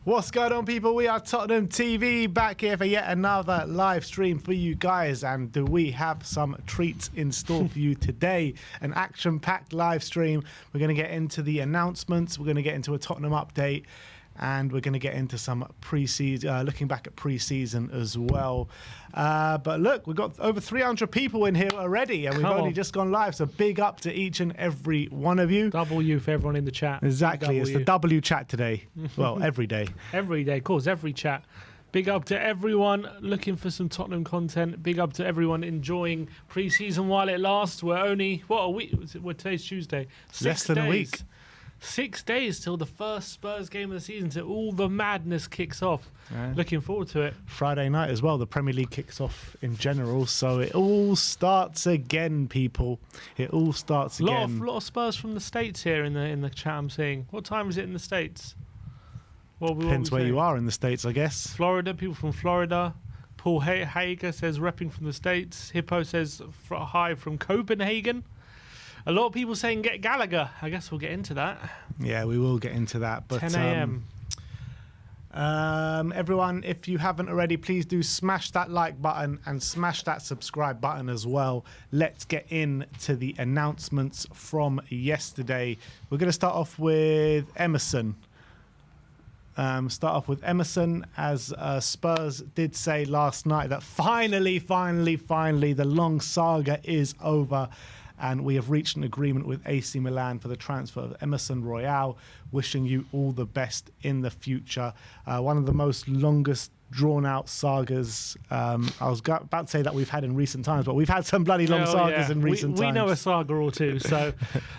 What's going on, people? We are Tottenham TV, back here for yet another live stream for you guys, and we have some treats in store for you today. An action-packed live stream. We're going to get into the announcements, we're going to get into a Tottenham update, and we're going to get into some pre-season, looking back at pre-season as well. But look, we've got over 300 people in here already, and we've only just gone live, so big up to each and every one of you. W for everyone in the chat. Exactly, it's the W chat today. Well, every day. Every day, of course, every chat. Big up to everyone looking for some Tottenham content. Big up to everyone enjoying pre-season while it lasts. We're only, what, a week? Today's Tuesday. Less than a week. 6 days till the first Spurs game of the season, so all the madness kicks off. Yeah. Looking forward to it. Friday night as well, the Premier League kicks off in general, so it all starts again, people. It all starts again. A lot of Spurs from the States here in the chat I'm seeing. What time is it in the States? Depends where you are in the States, I guess. Florida, people from Florida. Paul Hager says repping from the States. Hippo says hi from Copenhagen. A lot of people saying get Gallagher. I guess we'll get into that. Yeah, we will get into that. But 10 a.m. Everyone, if you haven't already, please do smash that like button and smash that subscribe button as well. Let's get into the announcements from yesterday. We're going to start off with Emerson. As Spurs did say last night that finally, the long saga is over. And we have reached an agreement with AC Milan for the transfer of Emerson Royal. Wishing you all the best in the future. One of the most longest drawn-out sagas. I was about to say that we've had in recent times, but we've had some bloody long sagas in recent times. We know a saga or two. So,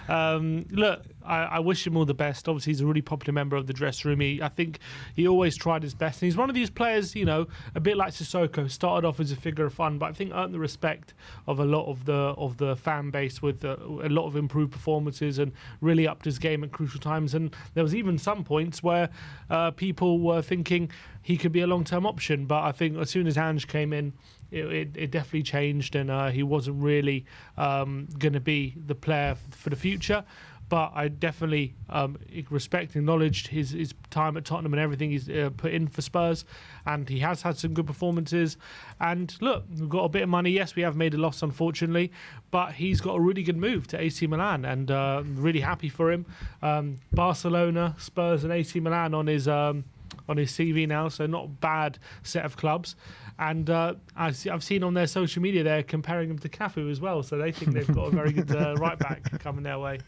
look, I wish him all the best. Obviously, he's a really popular member of the dressing room. I think he always tried his best. And he's one of these players, you know, a bit like Sissoko, started off as a figure of fun, but I think earned the respect of a lot of the fan base with a lot of improved performances and really upped his game at crucial times. And there was even some points where people were thinking he could be a long-term option. But I think as soon as Ange came in, it definitely changed, and he wasn't really going to be the player for the future. But I definitely respect and acknowledged his time at Tottenham and everything he's put in for Spurs. And he has had some good performances. And look, we've got a bit of money. Yes, we have made a loss, unfortunately. But he's got a really good move to AC Milan. And really happy for him. Barcelona, Spurs and AC Milan on his CV now. So not a bad set of clubs. And I've seen on their social media they're comparing him to Cafu as well, so they think they've got a very good right back coming their way.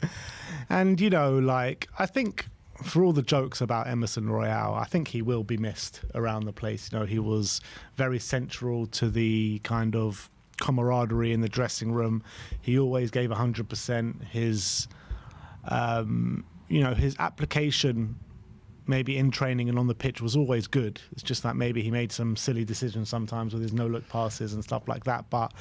And you know, like, I think for all the jokes about Emerson Royal, I think he will be missed around the place. You know, he was very central to the kind of camaraderie in the dressing room. He always gave 100%. His his application, maybe in training and on the pitch, was always good. It's just that maybe he made some silly decisions sometimes with his no-look passes and stuff like that, but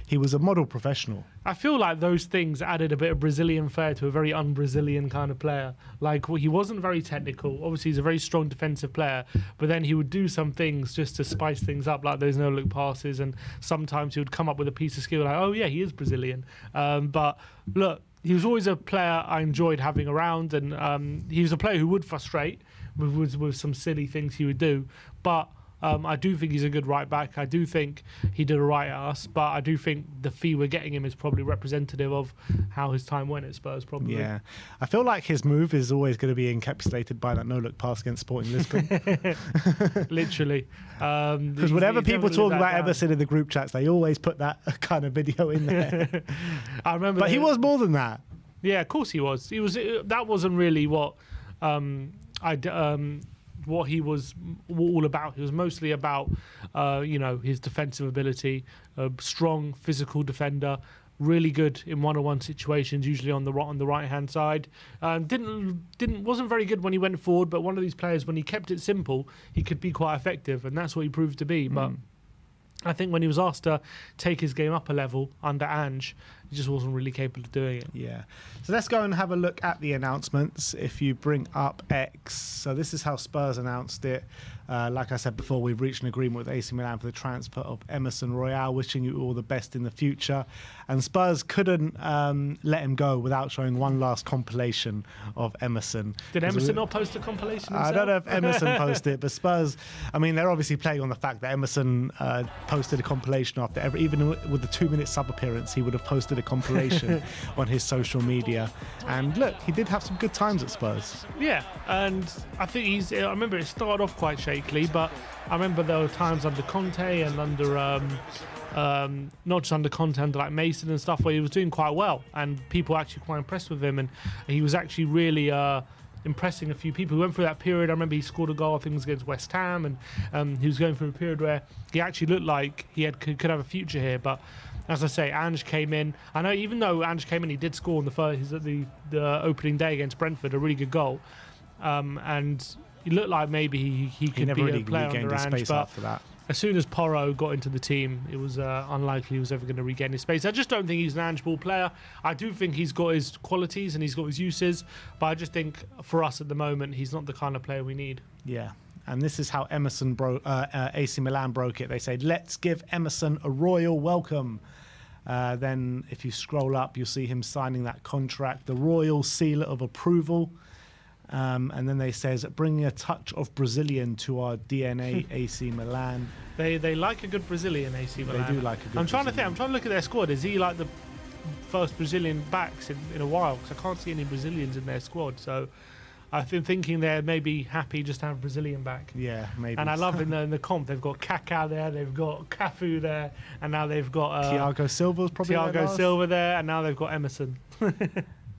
he was a model professional. I feel like those things added a bit of Brazilian flair to a very un-Brazilian kind of player. Like, he wasn't very technical. Obviously, he's a very strong defensive player, but then he would do some things just to spice things up, like those no-look passes, and sometimes he would come up with a piece of skill like, oh yeah, he is Brazilian. But look, he was always a player I enjoyed having around, and he was a player who would frustrate with some silly things he would do. But I do think he's a good right back. I do think he did all right at us, but I do think the fee we're getting him is probably representative of how his time went at Spurs, probably. Yeah. I feel like his move is always going to be encapsulated by that no-look pass against Sporting Lisbon. Literally. Because whenever people talk about Emerson in the group chats, they always put that kind of video in there. I remember. But he was more than that. Yeah, of course he was. That wasn't really what what he was all about. He was mostly about, his defensive ability, a strong physical defender, really good in one-on-one situations, usually on the right-hand side. Wasn't very good when he went forward, but one of these players, when he kept it simple, he could be quite effective, and that's what he proved to be. But I think when he was asked to take his game up a level under Ange, he just wasn't really capable of doing it. Yeah. So let's go and have a look at the announcements. If you bring up X, so this is how Spurs announced it. Like I said before, we've reached an agreement with AC Milan for the transfer of Emerson Royal, wishing you all the best in the future. And Spurs couldn't let him go without showing one last compilation of Emerson. Did Emerson not post a compilation himself? I don't know if Emerson posted it, but Spurs, I mean, they're obviously playing on the fact that Emerson posted a compilation after even with the 2-minute sub appearance, he would have posted a compilation on his social media. And look, he did have some good times at Spurs. Yeah, and I think I remember it started off quite shakily, but I remember there were times under Conte and under not just under Conte, under like Mason and stuff, where he was doing quite well, and people were actually quite impressed with him, and he was actually really impressing a few people. He went through that period. I remember he scored a goal, I think it was against West Ham, and he was going through a period where he actually looked like he could have a future here. But as I say, Ange came in. I know even though Ange came in, he did score on the opening day against Brentford, a really good goal, and he looked like maybe he could be really a player under Ange. Space but after that. as soon as Porro got into the team, it was unlikely he was ever going to regain his space. I just don't think he's an Ange ball player. I do think he's got his qualities and he's got his uses, but I just think for us at the moment, he's not the kind of player we need. Yeah. And this is how AC Milan broke it. They said, let's give Emerson a royal welcome. Then if you scroll up, you'll see him signing that contract, the royal seal of approval. And then they says, bringing a touch of Brazilian to our DNA, AC Milan. They like a good Brazilian, AC Milan. They do like a good I'm trying to look at their squad. Is he like the first Brazilian backs in a while? Because I can't see any Brazilians in their squad. So I've been thinking they're maybe happy just to have a Brazilian back. Yeah, maybe. And I love in the comp, they've got Kaká there, they've got Cafu there, and now they've got Thiago Silva's probably Thiago Silva there, and now they've got Emerson.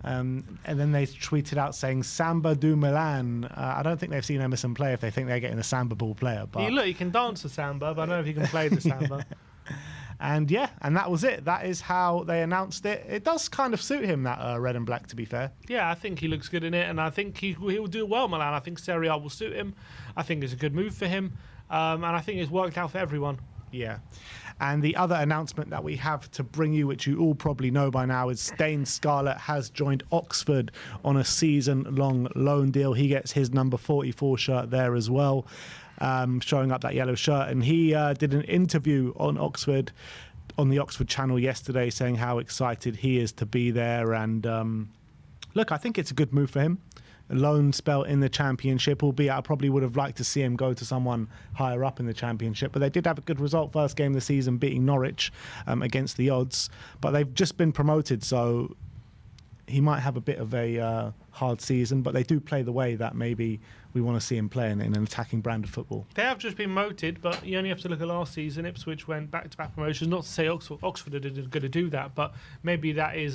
And then they tweeted out saying Samba do Milan. I don't think they've seen Emerson play if they think they're getting a Samba ball player. But He can dance the Samba, but I don't know if he can play the Samba. And yeah, and that was it. That is how they announced it. It does kind of suit him, that red and black, to be fair. Yeah, I think he looks good in it, and I think he'll do well, Milan. I think Serie A will suit him. I think it's a good move for him, and I think it's worked out for everyone. Yeah. And the other announcement that we have to bring you, which you all probably know by now, is Dane Scarlett has joined Oxford on a season-long loan deal. He gets his number 44 shirt there as well, showing up that yellow shirt. And he did an interview on the Oxford channel yesterday, saying how excited he is to be there. And look, I think it's a good move for him. A loan spell in the Championship, albeit I probably would have liked to see him go to someone higher up in the Championship. But they did have a good result first game of the season, beating Norwich against the odds. But they've just been promoted, so he might have a bit of a hard season. But they do play the way that maybe we want to see him playing in an attacking brand of football. They have just been promoted, but you only have to look at last season. Ipswich went back-to-back promotions. Not to say Oxford are going to do that, but maybe that is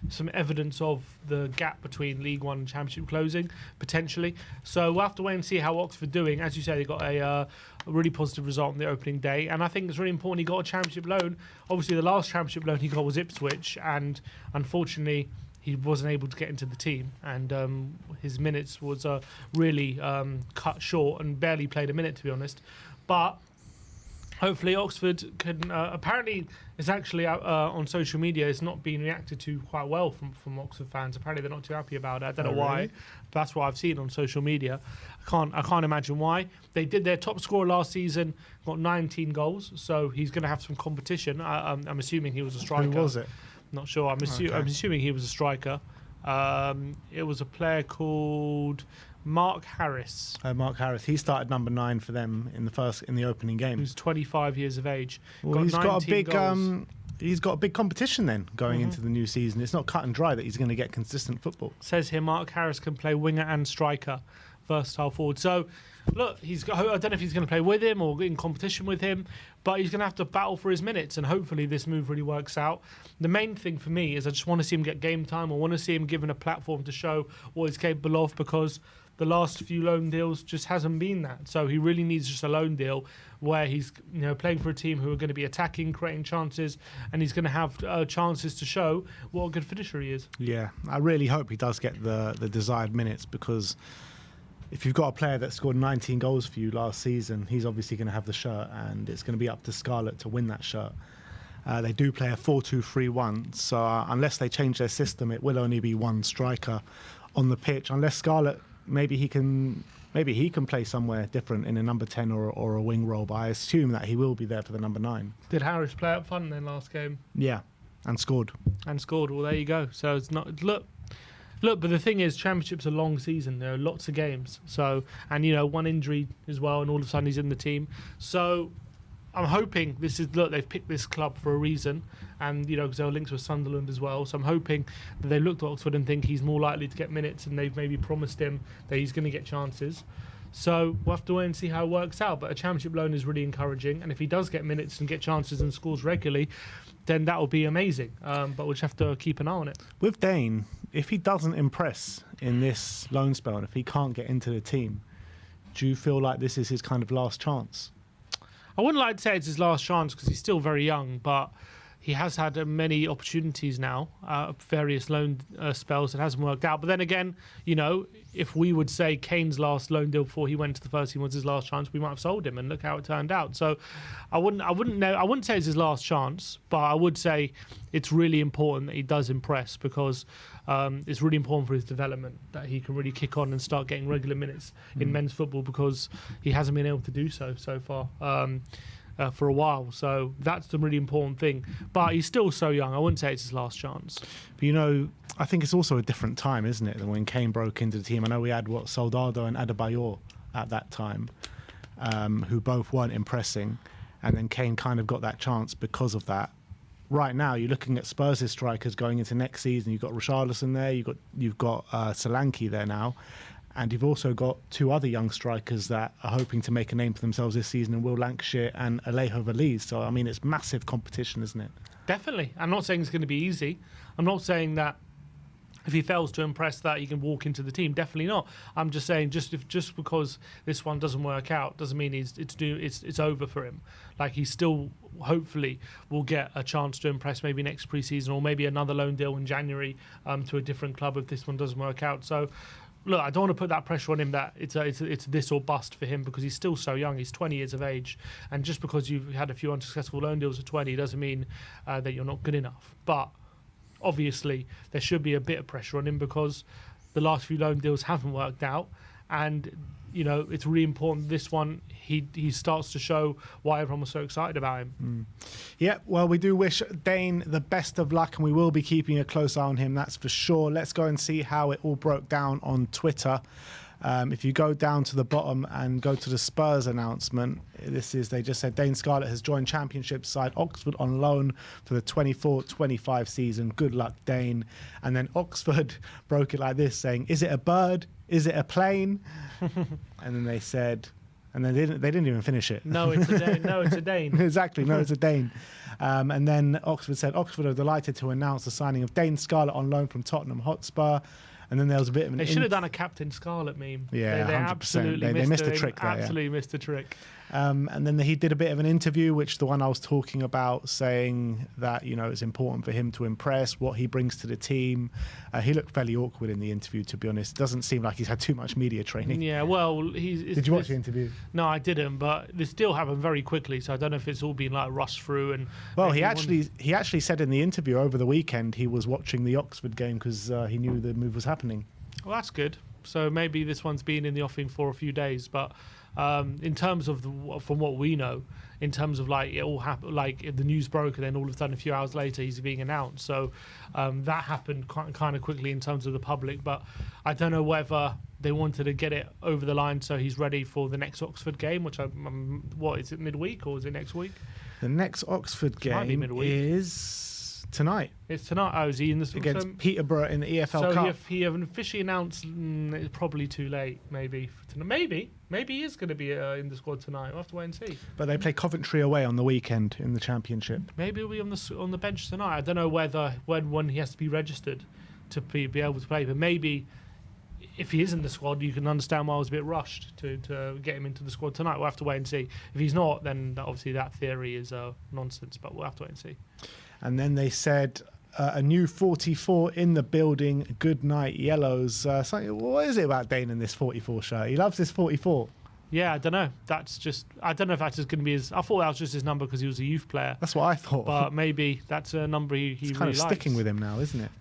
some evidence of the gap between League One and Championship closing, potentially. So we'll have to wait and see how Oxford are doing. As you say, they got a really positive result on the opening day, and I think it's really important he got a Championship loan. Obviously, the last Championship loan he got was Ipswich, and unfortunately he wasn't able to get into the team, and his minutes was really cut short and barely played a minute, to be honest. But hopefully Oxford can... apparently, it's actually on social media, it's not being reacted to quite well from Oxford fans. Apparently, they're not too happy about it. I don't know why. Really? But that's what I've seen on social media. I can't imagine why. They did their top scorer last season, got 19 goals, so he's going to have some competition. I'm assuming he was a striker. Who was it? Not sure. I'm assuming he was a striker. It was a player called Mark Harris. Mark Harris. He started number 9 for them in the opening game. Who's 25 years of age. Well, he's got a big goals. he's got a big competition then going into the new season. It's not cut and dry that he's going to get consistent football. Says here Mark Harris can play winger and striker, versatile forward. So look, I don't know if he's going to play with him or in competition with him, but he's going to have to battle for his minutes, and hopefully this move really works out. The main thing for me is I just want to see him get game time. I want to see him given a platform to show what he's capable of, because the last few loan deals just hasn't been that. So he really needs just a loan deal where he's playing for a team who are going to be attacking, creating chances, and he's going to have chances to show what a good finisher he is. Yeah, I really hope he does get the desired minutes, because if you've got a player that scored 19 goals for you last season, he's obviously going to have the shirt, and it's going to be up to Scarlett to win that shirt. They do play a 4-2-3-1, so unless they change their system, it will only be one striker on the pitch. Unless Scarlett, maybe he can play somewhere different in a number 10 or a wing role, but I assume that he will be there for the number 9. Did Harris play up front then last game? Yeah, and scored. Well, there you go. So it's not look, but the thing is, Championship's a long season. There are lots of games. So, and one injury as well, and all of a sudden he's in the team. So I'm hoping they've picked this club for a reason, and because there are links with Sunderland as well. So I'm hoping that they looked at Oxford and think he's more likely to get minutes, and they've maybe promised him that he's going to get chances. So we'll have to wait and see how it works out. But a Championship loan is really encouraging, and if he does get minutes and get chances and scores regularly, then that will be amazing. But we'll just have to keep an eye on it. With Dane, if he doesn't impress in this loan spell, and if he can't get into the team, do you feel like this is his kind of last chance? I wouldn't like to say it's his last chance because he's still very young, but he has had many opportunities now, various loan spells that hasn't worked out. But then again, if we would say Kane's last loan deal before he went to the first team was his last chance, we might have sold him, and look how it turned out. So I wouldn't say it's his last chance, but I would say it's really important that he does impress, because it's really important for his development that he can really kick on and start getting regular minutes in men's football, because he hasn't been able to do so far. For a while, so that's the really important thing. But he's still so young. I wouldn't say it's his last chance. But I think it's also a different time, isn't it, than when Kane broke into the team. I know we had Soldado and Adebayor at that time, who both weren't impressing, and then Kane kind of got that chance because of that. Right now, you're looking at Spurs' strikers going into next season. You've got Richarlison there. You've got Solanke there now. And you've also got 2 other young strikers that are hoping to make a name for themselves this season, in Will Lancashire and Alejo Veliz. So, it's massive competition, isn't it? Definitely. I'm not saying it's going to be easy. I'm not saying that if he fails to impress that he can walk into the team. Definitely not. I'm just saying just because this one doesn't work out doesn't mean it's over for him. Like, he still hopefully will get a chance to impress maybe next pre-season, or maybe another loan deal in January to a different club if this one doesn't work out. So, look, I don't want to put that pressure on him that it's this or bust for him, because he's still so young. He's 20 years of age. And just because you've had a few unsuccessful loan deals at 20 doesn't mean that you're not good enough. But obviously, there should be a bit of pressure on him, because the last few loan deals haven't worked out. And, it's really important this one, he starts to show why everyone was so excited about him. Yeah, well, we do wish Dane the best of luck, and we will be keeping a close eye on him, that's for sure. Let's go and see how it all broke down on Twitter. If you go down to the bottom and go to the Spurs announcement, they just said Dane Scarlett has joined Championship side Oxford on loan for the 24-25 season. Good luck, Dane. And then Oxford broke it like this, saying, "Is it a bird? Is it a plane?" And then they said, and then they didn't even finish it. No, it's a Dane. No, it's a Dane. Exactly, no, it's a Dane. And then Oxford said, Oxford are delighted to announce the signing of Dane Scarlett on loan from Tottenham Hotspur. And then there was a bit of an... They should have done a Captain Scarlett meme. Yeah, they 100%. absolutely They missed the trick there. Absolutely missed the trick. And then he did a bit of an interview, which the one I was talking about, saying that, it's important for him to impress, what he brings to the team. He looked fairly awkward in the interview, to be honest. Doesn't seem like he's had too much media training. Yeah, well... Did you watch the interview? No, I didn't, but this deal happened very quickly, so I don't know if it's all been rushed through. And well, he actually said in the interview over the weekend he was watching the Oxford game because he knew the move was happening. Well, that's good. So maybe this one's been in the offing for a few days, but in terms of from what we know, in terms of it all happened, the news broke, and then all of a sudden a few hours later he's being announced. So that happened kind of quickly in terms of the public. But I don't know whether they wanted to get it over the line so he's ready for the next Oxford game, which what is it, midweek or is it next week? The next Oxford game is tonight. It's tonight. Oh, is he in the against Peterborough in the EFL Cup? So if he haven't officially announced, it's probably too late. Maybe he is going to be in the squad tonight. We'll have to wait and see. But they play Coventry away on the weekend in the Championship. Maybe he'll be on the bench tonight. I don't know when he has to be registered to be able to play. But maybe if he is in the squad, you can understand why I was a bit rushed to get him into the squad tonight. We'll have to wait and see. If he's not, then obviously that theory is nonsense. But we'll have to wait and see. And then they said, a new 44 in the building. Good night, Yellows. What is it about Dane in this 44 shirt? He loves this 44. Yeah, I don't know. I don't know if that's just going to be his. I thought that was just his number because he was a youth player. That's what I thought. But maybe that's a number he it's really kind of likes. sticking with him now, isn't it?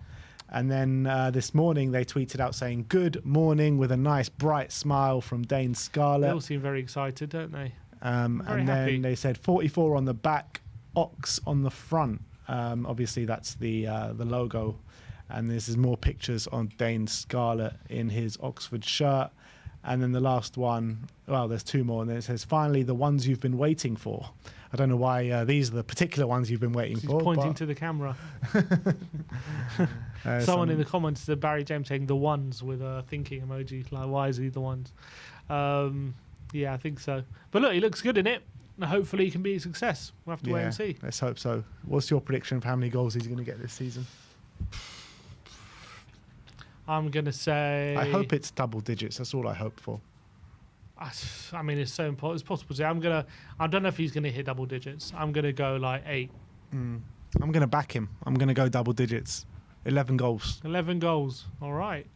And then this morning they tweeted out saying, "Good morning," with a nice bright smile from Dane Scarlett. They all seem very excited, don't they? And happy. then they said 44 on the back, Ox on the front. Obviously, that's the logo. And this is more pictures on Dane Scarlett in his Oxford shirt. And then the last one, well, there's two more. And then it says, "Finally, the ones you've been waiting for." I don't know why these are the particular ones you've been waiting He's for. pointing to the camera. Someone in the comments said Barry James saying the ones with a thinking emoji. Like, why is he the ones? Yeah, I think so. But look, he looks good in it. And hopefully he can be a success. We'll have to wait and see. Let's hope so. What's your prediction of how many goals he's going to get this season? I'm going to say... I hope it's double digits. That's all I hope for. I mean, it's so important. It's possible to say. I don't know if he's going to hit double digits. I'm going to go like 8. I'm going to back him. I'm going to go double digits. 11 goals. 11 goals. All right.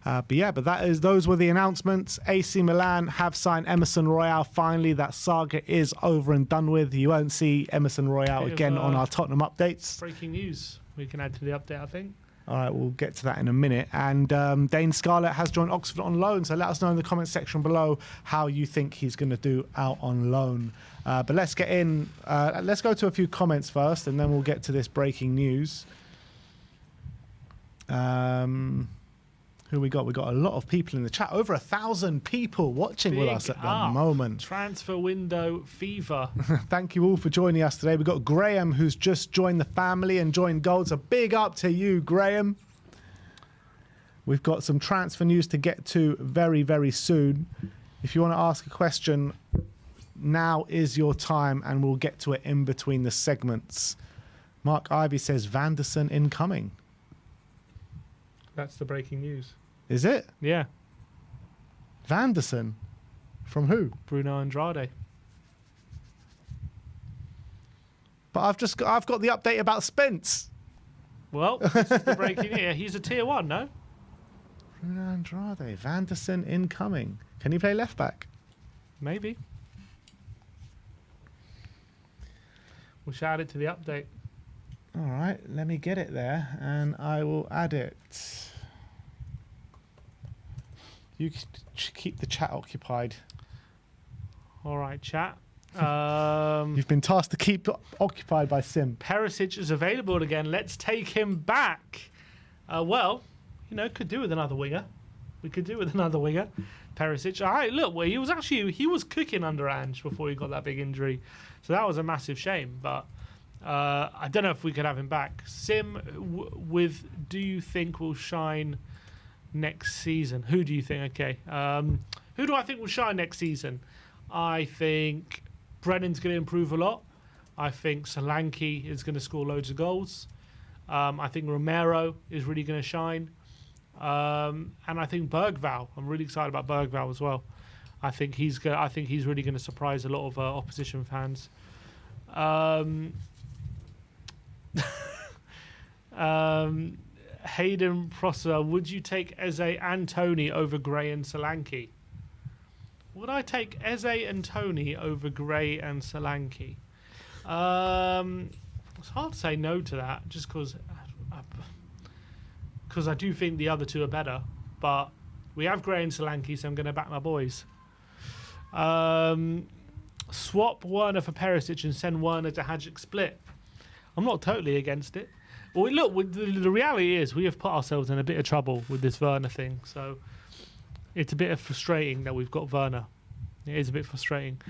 But those were the announcements. AC Milan have signed Emerson Royal. Finally, that saga is over and done with. You won't see Emerson Royal again on our Tottenham updates. Breaking news. We can add to the update, I think. All right, we'll get to that in a minute. And Dane Scarlett has joined Oxford on loan. So let us know in the comment section below how you think he's going to do out on loan. But let's get in. Let's go to a few comments first, and then we'll get to this breaking news. Who we got? We got a lot of people in the chat. Over 1,000 people watching with us at the moment. Transfer window fever. Thank you all for joining us today. We've got Graham, who's just joined the family and joined Gold. So big up to you, Graham. We've got some transfer news to get to very, very soon. If you want to ask a question, now is your time, and we'll get to it in between the segments. Mark Ivy says, Vanderson incoming. That's the breaking news. Is it? Yeah. Vanderson? From who? Bruno Andrade. But I've got the update about Spence. Well, this is the breaking news. Yeah, he's a tier 1, no? Bruno Andrade. Vanderson incoming. Can he play left back? Maybe. We should add it to the update. All right, let me get it there, and I will add it. You keep the chat occupied. All right, chat. You've been tasked to keep occupied by Sim. Perisic is available again. Let's take him back. Well, could do with another winger. We could do with another winger. Perisic. All right, look, well, he was cooking under Ange before he got that big injury. So that was a massive shame, but I don't know if we could have him back. Sim, do you think will shine next season? Who do you think? Okay. Who do I think will shine next season? I think Brennan's going to improve a lot. I think Solanke is going to score loads of goals. I think Romero is really going to shine. And I think Bergvall. I'm really excited about Bergvall as well. I think he's really going to surprise a lot of opposition fans. Hayden Prosser, would you take Eze and Tony over Gray and Solanke? Would I take Eze and Tony over Gray and Solanke? It's hard to say no to that, just because I do think the other two are better. But we have Gray and Solanke, so I'm going to back my boys. Swap Werner for Perisic and send Werner to Hajduk split. I'm not totally against it. Well, look, the reality is we have put ourselves in a bit of trouble with this Werner thing. So it's a bit frustrating that we've got Werner. It is a bit frustrating.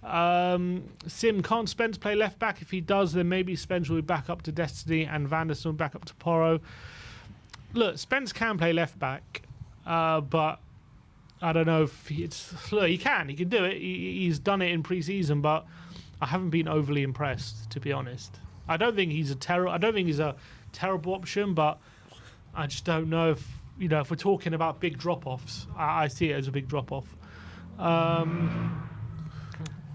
Sim, can't Spence play left back? If he does, then maybe Spence will be back up to Destiny and Vanderson will be back up to Porro. Look, Spence can play left back, but I don't know if he can do it. He's done it in pre-season, but I haven't been overly impressed, to be honest. I don't think he's a terrible option, but I just don't know if we're talking about big drop-offs. I see it as a big drop-off.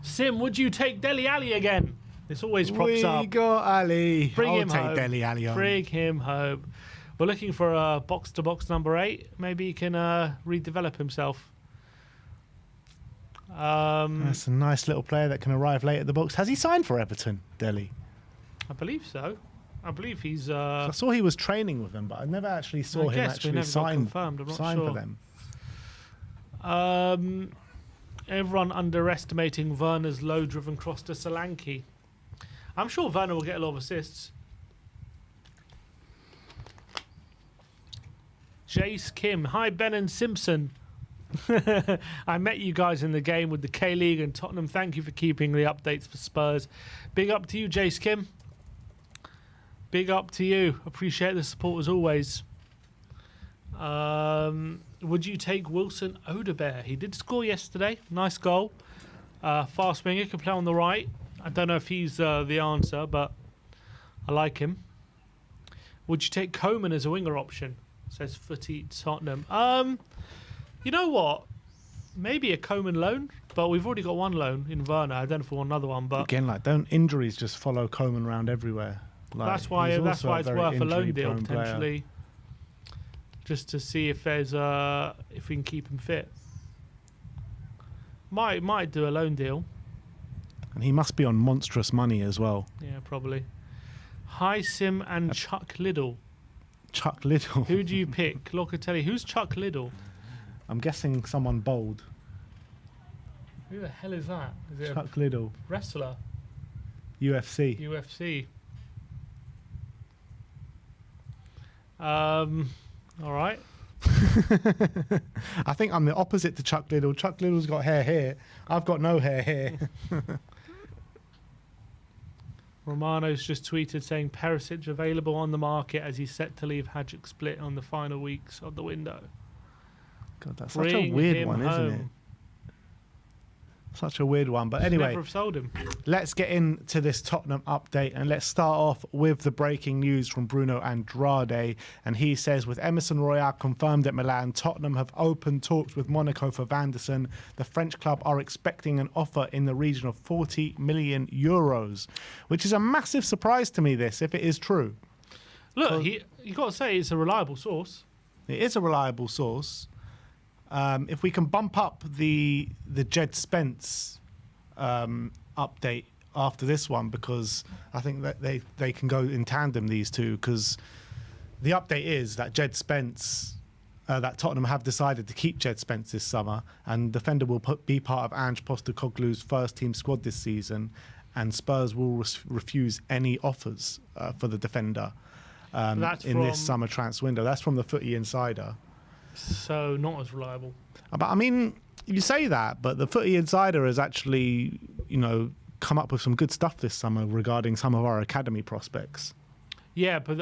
Sim, would you take Dele Alli again? This always props up. We got Ali. I'll take Dele Alli on. Bring him home. We're looking for a box-to-box number 8. Maybe he can redevelop himself. That's a nice little player that can arrive late at the box. Has he signed for Everton, Delhi? I believe so. I believe he's. I saw he was training with them, but I never actually saw him actually sign for them. Everyone underestimating Werner's low-driven cross to Solanke. I'm sure Werner will get a lot of assists. Jace Kim. Hi, Ben and Simpson. I met you guys in the game with the K-League and Tottenham. Thank you for keeping the updates for Spurs. Big up to you, Jace Kim. Big up to you. Appreciate the support as always. Would you take Wilson Odebear? He did score yesterday. Nice goal. Fast winger, can play on the right. I don't know if he's the answer, but I like him. Would you take Coman as a winger option? Says Footy Tottenham. You know what? Maybe a Coman loan, but we've already got one loan in Werner. I don't know if we want another one, but again, like, don't injuries just follow Coman around everywhere? Like, that's why it's worth a loan deal potentially, just to see if there's if we can keep him fit. Might do a loan deal. And he must be on monstrous money as well. Yeah, probably. Hi Sim and Chuck Liddell. Chuck Liddell. Who do you pick? Locatelli. Who's Chuck Liddell? I'm guessing someone bold. Who the hell is that? Is it Chuck Liddell. Wrestler? UFC. UFC. All right. I think I'm the opposite to Chuck Liddell. Chuck Liddell's got hair here. I've got no hair here. Romano's just tweeted saying Perisic available on the market as he's set to leave Hajduk Split on the final weeks of the window. God, that's such a weird one, isn't it? Such a weird one. But anyway, never have sold him. Let's get into this Tottenham update, and let's start off with the breaking news from Bruno Andrade. And he says, with Emerson Royal confirmed at Milan, Tottenham have opened talks with Monaco for Van der Sar. The French club are expecting an offer in the region of 40 million euros, which is a massive surprise to me, this, if it is true. Look, you got to say it's a reliable source. It is a reliable source. If we can bump up the Jed Spence update after this one, because I think that they can go in tandem, these two, because the update is that Jed Spence, that Tottenham have decided to keep Jed Spence this summer, and defender will be part of Ange Postecoglou's first team squad this season, and Spurs will refuse any offers for the defender in this summer transfer window. That's from the Footy Insider. So not as reliable. But I mean, you say that, but the Footy Insider has actually, come up with some good stuff this summer regarding some of our academy prospects. Yeah, but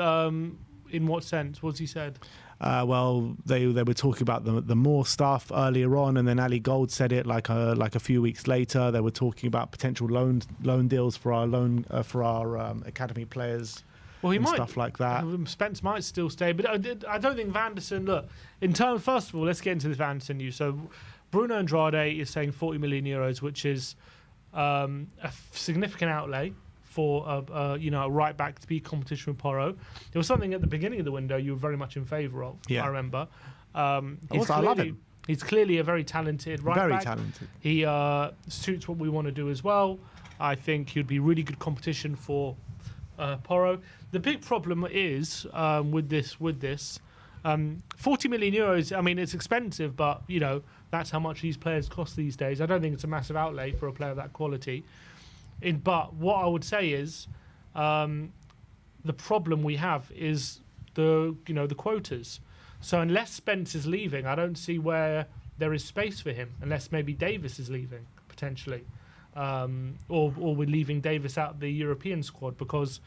in what sense? What's he said? Well, they were talking about the more stuff earlier on, and then Ali Gold said it like a few weeks later. They were talking about potential loan deals for our academy players. Well, he might, stuff like that. Spence might still stay, but I don't think Van der Sar. Look, in terms, first of all, let's get into the Van der Sar news. So, Bruno Andrade is saying 40 million euros, which is a significant outlay for a right back to be competition with Porro. There was something at the beginning of the window you were very much in favour of. Yeah. I remember. I love him. He's clearly a very talented right back. Very talented. He suits what we want to do as well. I think he'd be really good competition for Porro. The big problem is with this 40 million euros. I mean, it's expensive, but that's how much these players cost these days. I don't think it's a massive outlay for a player of that quality. But what I would say is the problem we have is the quotas. So unless Spence is leaving, I don't see where there is space for him. Unless maybe Davis is leaving potentially. Or we're leaving Davis out of the European squad, because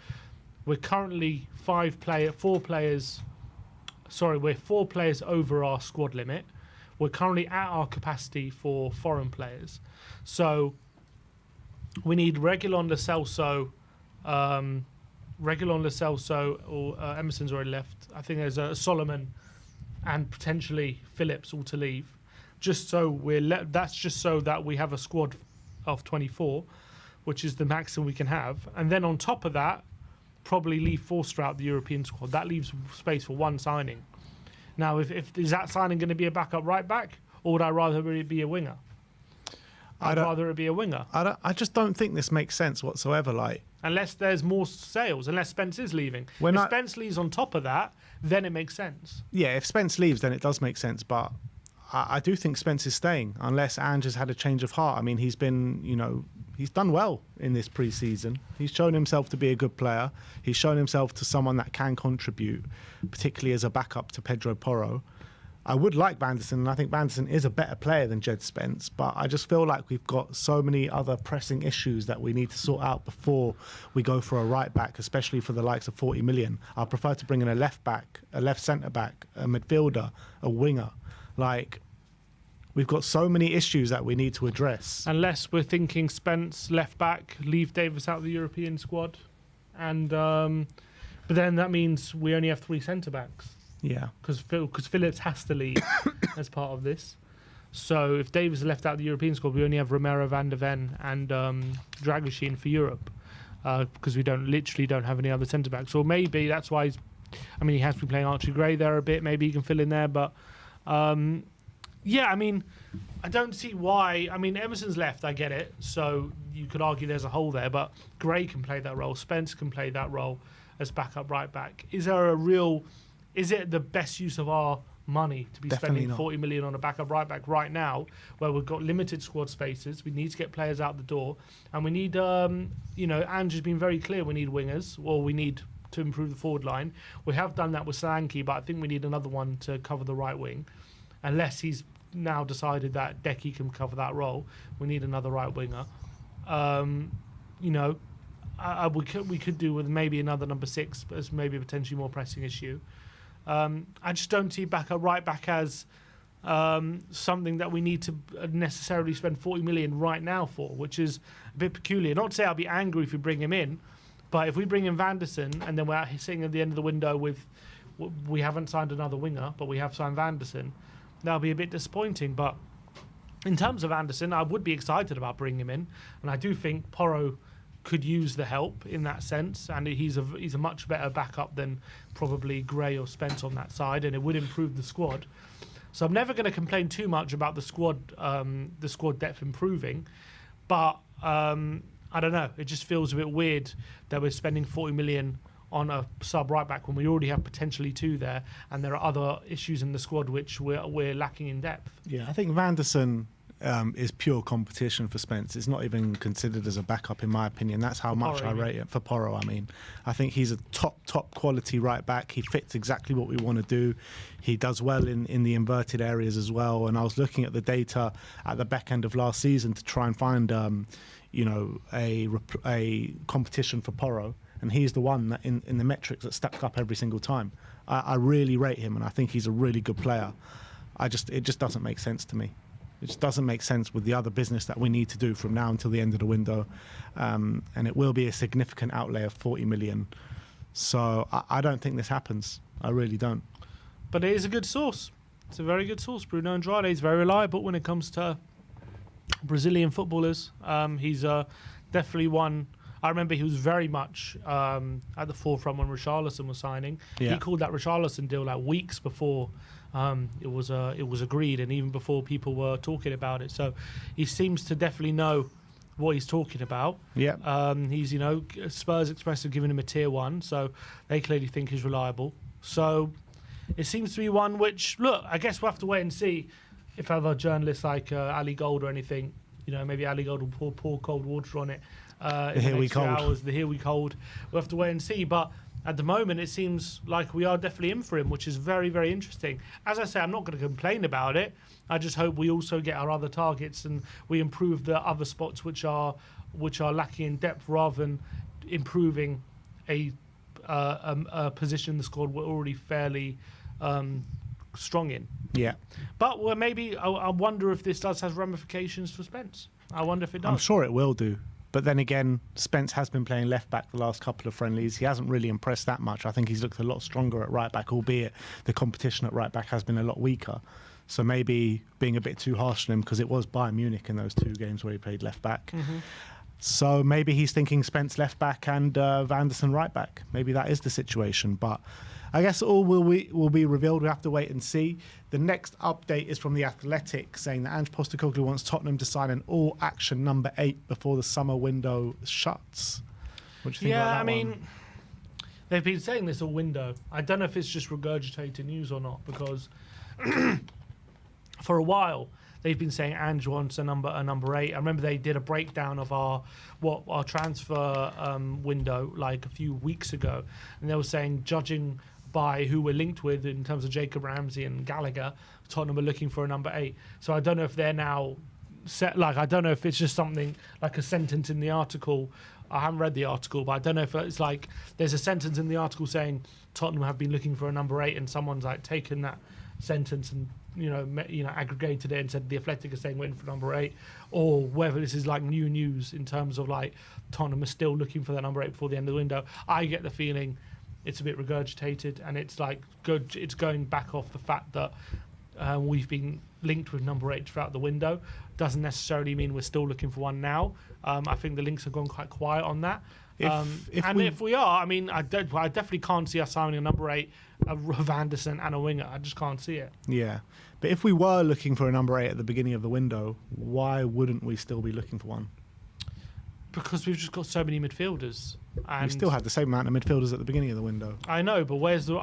we're currently we're 4 players over our squad limit. We're currently at our capacity for foreign players. So we need Reguilon, Lo Celso, or Emerson's already left. I think there's a Solomon and potentially Phillips all to leave. Just so that's just so that we have a squad of 24, which is the maximum we can have, and then on top of that, probably leave Forster out the European squad. That leaves space for one signing. Now, if is that signing going to be a backup right back, or would I rather it be a winger? I'd rather it be a winger. I just don't think this makes sense whatsoever. Like, unless there's more sales, unless Spence is leaving. If Spence leaves on top of that, then it makes sense. Yeah, if Spence leaves, then it does make sense. But I do think Spence is staying, unless Ange has had a change of heart. I mean, he's been, he's done well in this pre-season. He's shown himself to be a good player. He's shown himself to someone that can contribute, particularly as a backup to Pedro Porro. I would like Van der Sar, and I think Van der Sar is a better player than Jed Spence, but I just feel like we've got so many other pressing issues that we need to sort out before we go for a right back, especially for the likes of 40 million. I prefer to bring in a left back, a left centre back, a midfielder, a winger. Like, we've got so many issues that we need to address. Unless we're thinking Spence left back, leave Davis out of the European squad, and but then that means we only have 3 centre backs. Yeah, because Phillips has to leave as part of this. So if Davis is left out of the European squad, we only have Romero, Van der Ven, and Dragoshin for Europe, because we literally don't have any other centre backs. Or maybe that's why he has been playing Archie Gray there a bit. Maybe he can fill in there, but yeah, I mean, I don't see why. I mean, Emerson's left, I get it. So you could argue there's a hole there, but Gray can play that role. Spence can play that role as backup right back. Is it the best use of our money to be spending 40 million on a backup right back right now, where we've got limited squad spaces? We need to get players out the door, and we need, Ange has been very clear. We need wingers, or we need to improve the forward line. We have done that with Solanke, but I think we need another one to cover the right wing, unless he's now decided that Decky can cover that role. We need another right winger. We could do with maybe another number 6 as maybe a potentially more pressing issue. I just don't see right back as something that we need to necessarily spend 40 million right now for, which is a bit peculiar. Not to say I'll be angry if we bring him in, but if we bring in Van der Sar and then we're sitting at the end of the window with, we haven't signed another winger, but we have signed Van der Sar, that'll be a bit disappointing. But in terms of Van der Sar, I would be excited about bringing him in, and I do think Porro could use the help in that sense, and he's a much better backup than probably Gray or Spence on that side, and it would improve the squad. So I'm never going to complain too much about the squad depth improving, but I don't know. It just feels a bit weird that we're spending 40 million on a sub right back when we already have potentially 2 there, and there are other issues in the squad which we're lacking in depth. Yeah, I think Van der Sar is pure competition for Spence. It's not even considered as a backup, in my opinion. That's how much I rate it. For Porro, I mean. I think he's a top quality right back. He fits exactly what we want to do. He does well in the inverted areas as well. And I was looking at the data at the back end of last season to try and find, a competition for Porro. And he's the one that in the metrics that stacked up every single time. I really rate him, and I think he's a really good player. It just doesn't make sense to me. It just doesn't make sense with the other business that we need to do from now until the end of the window. And it will be a significant outlay of 40 million. So I don't think this happens. I really don't. But it is a good source. It's a very good source. Bruno Andrade is very reliable when it comes to Brazilian footballers. He's definitely one. I remember he was very much at the forefront when Richarlison was signing. Yeah. He called that Richarlison deal like weeks before it was agreed, and even before people were talking about it. So he seems to definitely know what he's talking about. Yeah. He's Spurs Express have given him a tier 1, so they clearly think he's reliable. So it seems to be one which, look, I guess we'll have to wait and see if other journalists like Ali Gold or anything, maybe Ali Gold will pour cold water on it. The Here We Cold. We'll have to wait and see, but at the moment it seems like we are definitely in for him, which is very, very interesting. As I say, I'm not going to complain about it. I just hope we also get our other targets and we improve the other spots which are lacking in depth, rather than improving a position in the squad we're already fairly strong in. Yeah. But maybe I wonder if this does have ramifications for Spence. I wonder if it does. I'm sure it will do. But then again, Spence has been playing left back the last couple of friendlies. He hasn't really impressed that much. I think he's looked a lot stronger at right back, albeit the competition at right back has been a lot weaker. So maybe being a bit too harsh on him, because it was Bayern Munich in those 2 games where he played left back. Mm-hmm. So maybe he's thinking Spence left back and Van der Sar right back. Maybe that is the situation. But I guess all will be revealed. We have to wait and see. The next update is from The Athletic, saying that Ange Postecoglou wants Tottenham to sign an all-action number 8 before the summer window shuts. What do you think about that one? They've been saying this all window. I don't know if it's just regurgitated news or not, because for a while they've been saying Ange wants a number 8. I remember they did a breakdown of our transfer window like a few weeks ago, and they were saying, judging by who we're linked with in terms of Jacob Ramsey and Gallagher, Tottenham are looking for a number 8. So I don't know if they're now set. Like, I don't know if it's just something like a sentence in the article. I haven't read the article, but I don't know if it's like there's a sentence in the article saying Tottenham have been looking for a number 8, and someone's like taken that sentence and aggregated it and said The Athletic is saying we're in for number 8, or whether this is like new news in terms of like Tottenham are still looking for that number 8 before the end of the window. I get the feeling it's a bit regurgitated, and it's like good. It's going back off the fact that we've been linked with number 8 throughout the window. Doesn't necessarily mean we're still looking for one now. I think the links have gone quite quiet on that. If we are, I mean, I definitely can't see us signing a number 8, a Vanderson and a winger. I just can't see it. Yeah, but if we were looking for a number 8 at the beginning of the window, why wouldn't we still be looking for one? Because we've just got so many midfielders. And we still had the same amount of midfielders at the beginning of the window. I know, but where's the...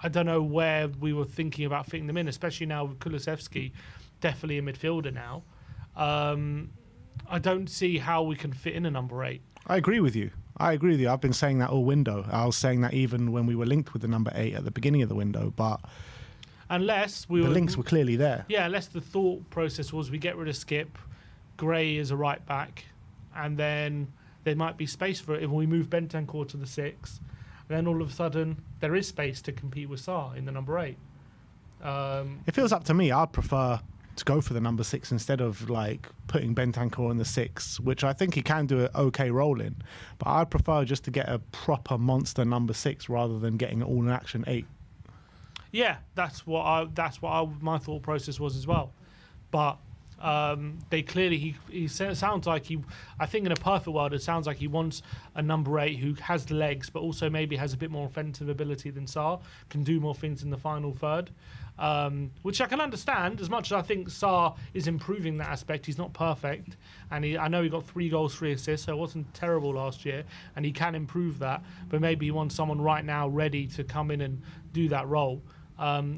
I don't know where we were thinking about fitting them in, especially now with Kulusevski, definitely a midfielder now. I don't see how we can fit in a number 8. I agree with you. I've been saying that all window. I was saying that even when we were linked with the number 8 at the beginning of the window, but unless the links were clearly there. Yeah, unless the thought process was we get rid of Skip, Gray is a right back, and then there might be space for it if we move Bentancur to the 6. Then all of a sudden there is space to compete with Sarr in the number 8. If it was up to me, I'd prefer to go for the number 6 instead of like putting Bentancur in the 6, which I think he can do an okay role in. But I'd prefer just to get a proper monster number 6 rather than getting an all-action 8. Yeah, that's what my thought process was as well. But they clearly he sounds like I think in a perfect world it sounds like he wants a number 8 who has the legs but also maybe has a bit more offensive ability than Sarr, can do more things in the final third, which I can understand. As much as I think Sarr is improving that aspect, he's not perfect, and I know he got 3 goals 3 assists, so it wasn't terrible last year, and he can improve that, but maybe he wants someone right now ready to come in and do that role.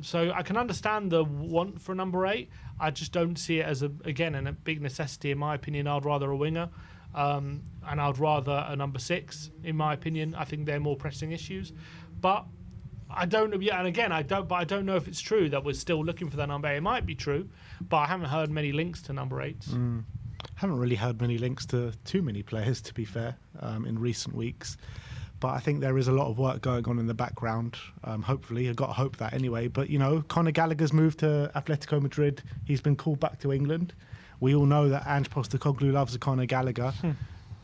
So I can understand the want for number 8. I just don't see it as a big necessity in my opinion. I'd rather a winger, and I'd rather a number 6 in my opinion. I think they're more pressing issues, but I don't know. Yeah, and again, I don't know if it's true that we're still looking for that number 8. It might be true, but I haven't heard many links to number 8s. Haven't really heard many links to too many players, to be fair, in recent weeks. But I think there is a lot of work going on in the background. Hopefully, I've got to hope that anyway. But, Conor Gallagher's moved to Atletico Madrid. He's been called back to England. We all know that Ange Postecoglou loves a Conor Gallagher.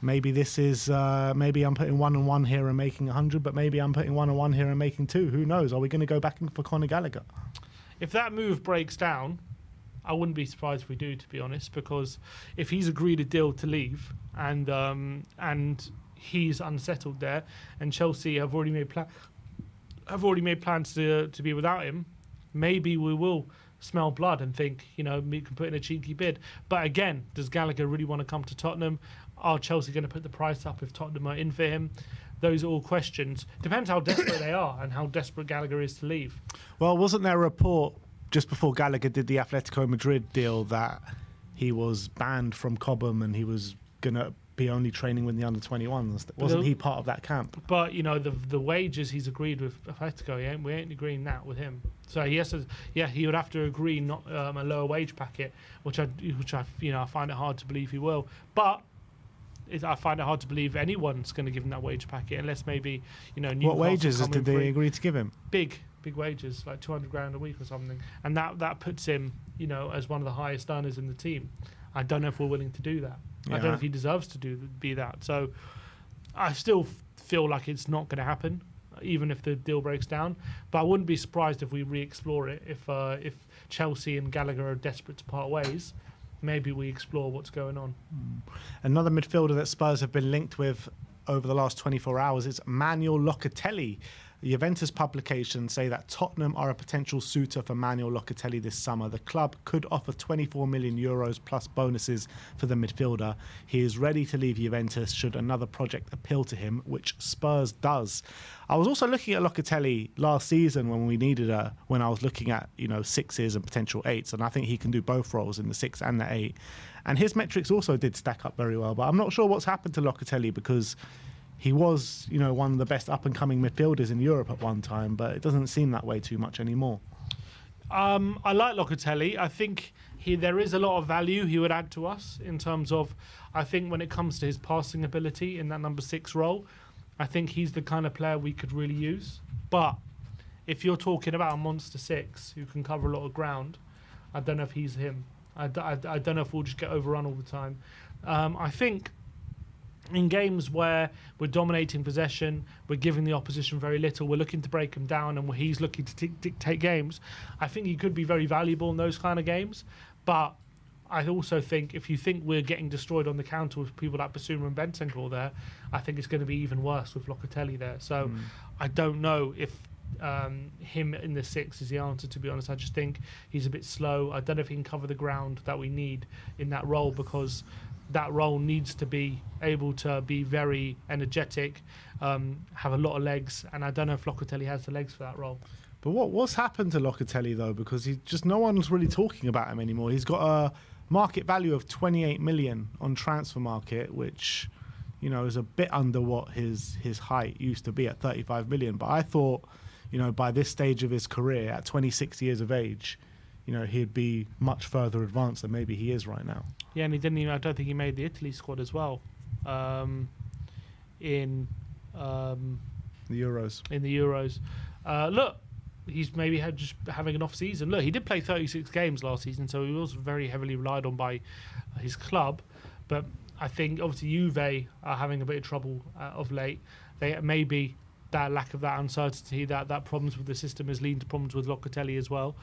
Maybe this is, maybe I'm putting 1 and 1 here and making 100, but maybe I'm putting 1 and 1 here and making 2. Who knows? Are we going to go back for Conor Gallagher? If that move breaks down, I wouldn't be surprised if we do, to be honest, because if he's agreed a deal to leave and he's unsettled there, and Chelsea have already made plans to be without him, maybe we will smell blood and think, we can put in a cheeky bid. But again, does Gallagher really want to come to Tottenham? Are Chelsea going to put the price up if Tottenham are in for him? Those are all questions. Depends how desperate they are and how desperate Gallagher is to leave. Well, wasn't there a report just before Gallagher did the Atletico Madrid deal that he was banned from Cobham and he was going to be only training with the under-21s? Wasn't he part of that camp? But the wages he's agreed with Atletico, we ain't agreeing that with him. So he has to, he would have to agree not a lower wage packet, which I find it hard to believe he will. But I find it hard to believe anyone's going to give him that wage packet unless maybe Newcastle. What wages did they agree to give him? Big wages, like 200 grand a week or something, and that puts him as one of the highest earners in the team. I don't know if we're willing to do that. I don't know if he deserves to be that. So I still feel like it's not going to happen, even if the deal breaks down. But I wouldn't be surprised if we re-explore it. If Chelsea and Gallagher are desperate to part ways, maybe we explore what's going on. Another midfielder that Spurs have been linked with over the last 24 hours is Manuel Locatelli. Juventus publications say that Tottenham are a potential suitor for Manuel Locatelli this summer. The club could offer 24 million euros plus bonuses for the midfielder. He is ready to leave Juventus should another project appeal to him, which Spurs does. I was also looking at Locatelli last season when I was looking at, sixes and potential eights, and I think he can do both roles in the 6 and the 8. And his metrics also did stack up very well, but I'm not sure what's happened to Locatelli, because he was, one of the best up-and-coming midfielders in Europe at one time, but it doesn't seem that way too much anymore. I like Locatelli. I think there is a lot of value he would add to us in terms of, I think when it comes to his passing ability in that number 6 role, I think he's the kind of player we could really use. But if you're talking about a monster 6 who can cover a lot of ground, I don't know if he's him. I don't know if we'll just get overrun all the time. I think in games where we're dominating possession, we're giving the opposition very little, we're looking to break them down, and he's looking to dictate games, I think he could be very valuable in those kind of games. But I also think if you think we're getting destroyed on the counter with people like Basuma and Bentancur there, I think it's going to be even worse with Locatelli there. So I don't know if him in the 6 is the answer, to be honest. I just think he's a bit slow. I don't know if he can cover the ground that we need in that role, because that role needs to be able to be very energetic, have a lot of legs, and I don't know if Locatelli has the legs for that role. But what's happened to Locatelli, though? Because no one's really talking about him anymore. He's got a market value of 28 million on Transfer Market, which, is a bit under what his height used to be at 35 million. But I thought, by this stage of his career, at 26 years of age, he'd be much further advanced than maybe he is right now. Yeah, and I don't think he made the Italy squad as well. In the Euros. In the Euros. Look, he's maybe just having an off season. Look, he did play 36 games last season, so he was very heavily relied on by his club. But I think obviously Juve are having a bit of trouble of late. Maybe that lack of that uncertainty, that problems with the system has led to problems with Locatelli as well.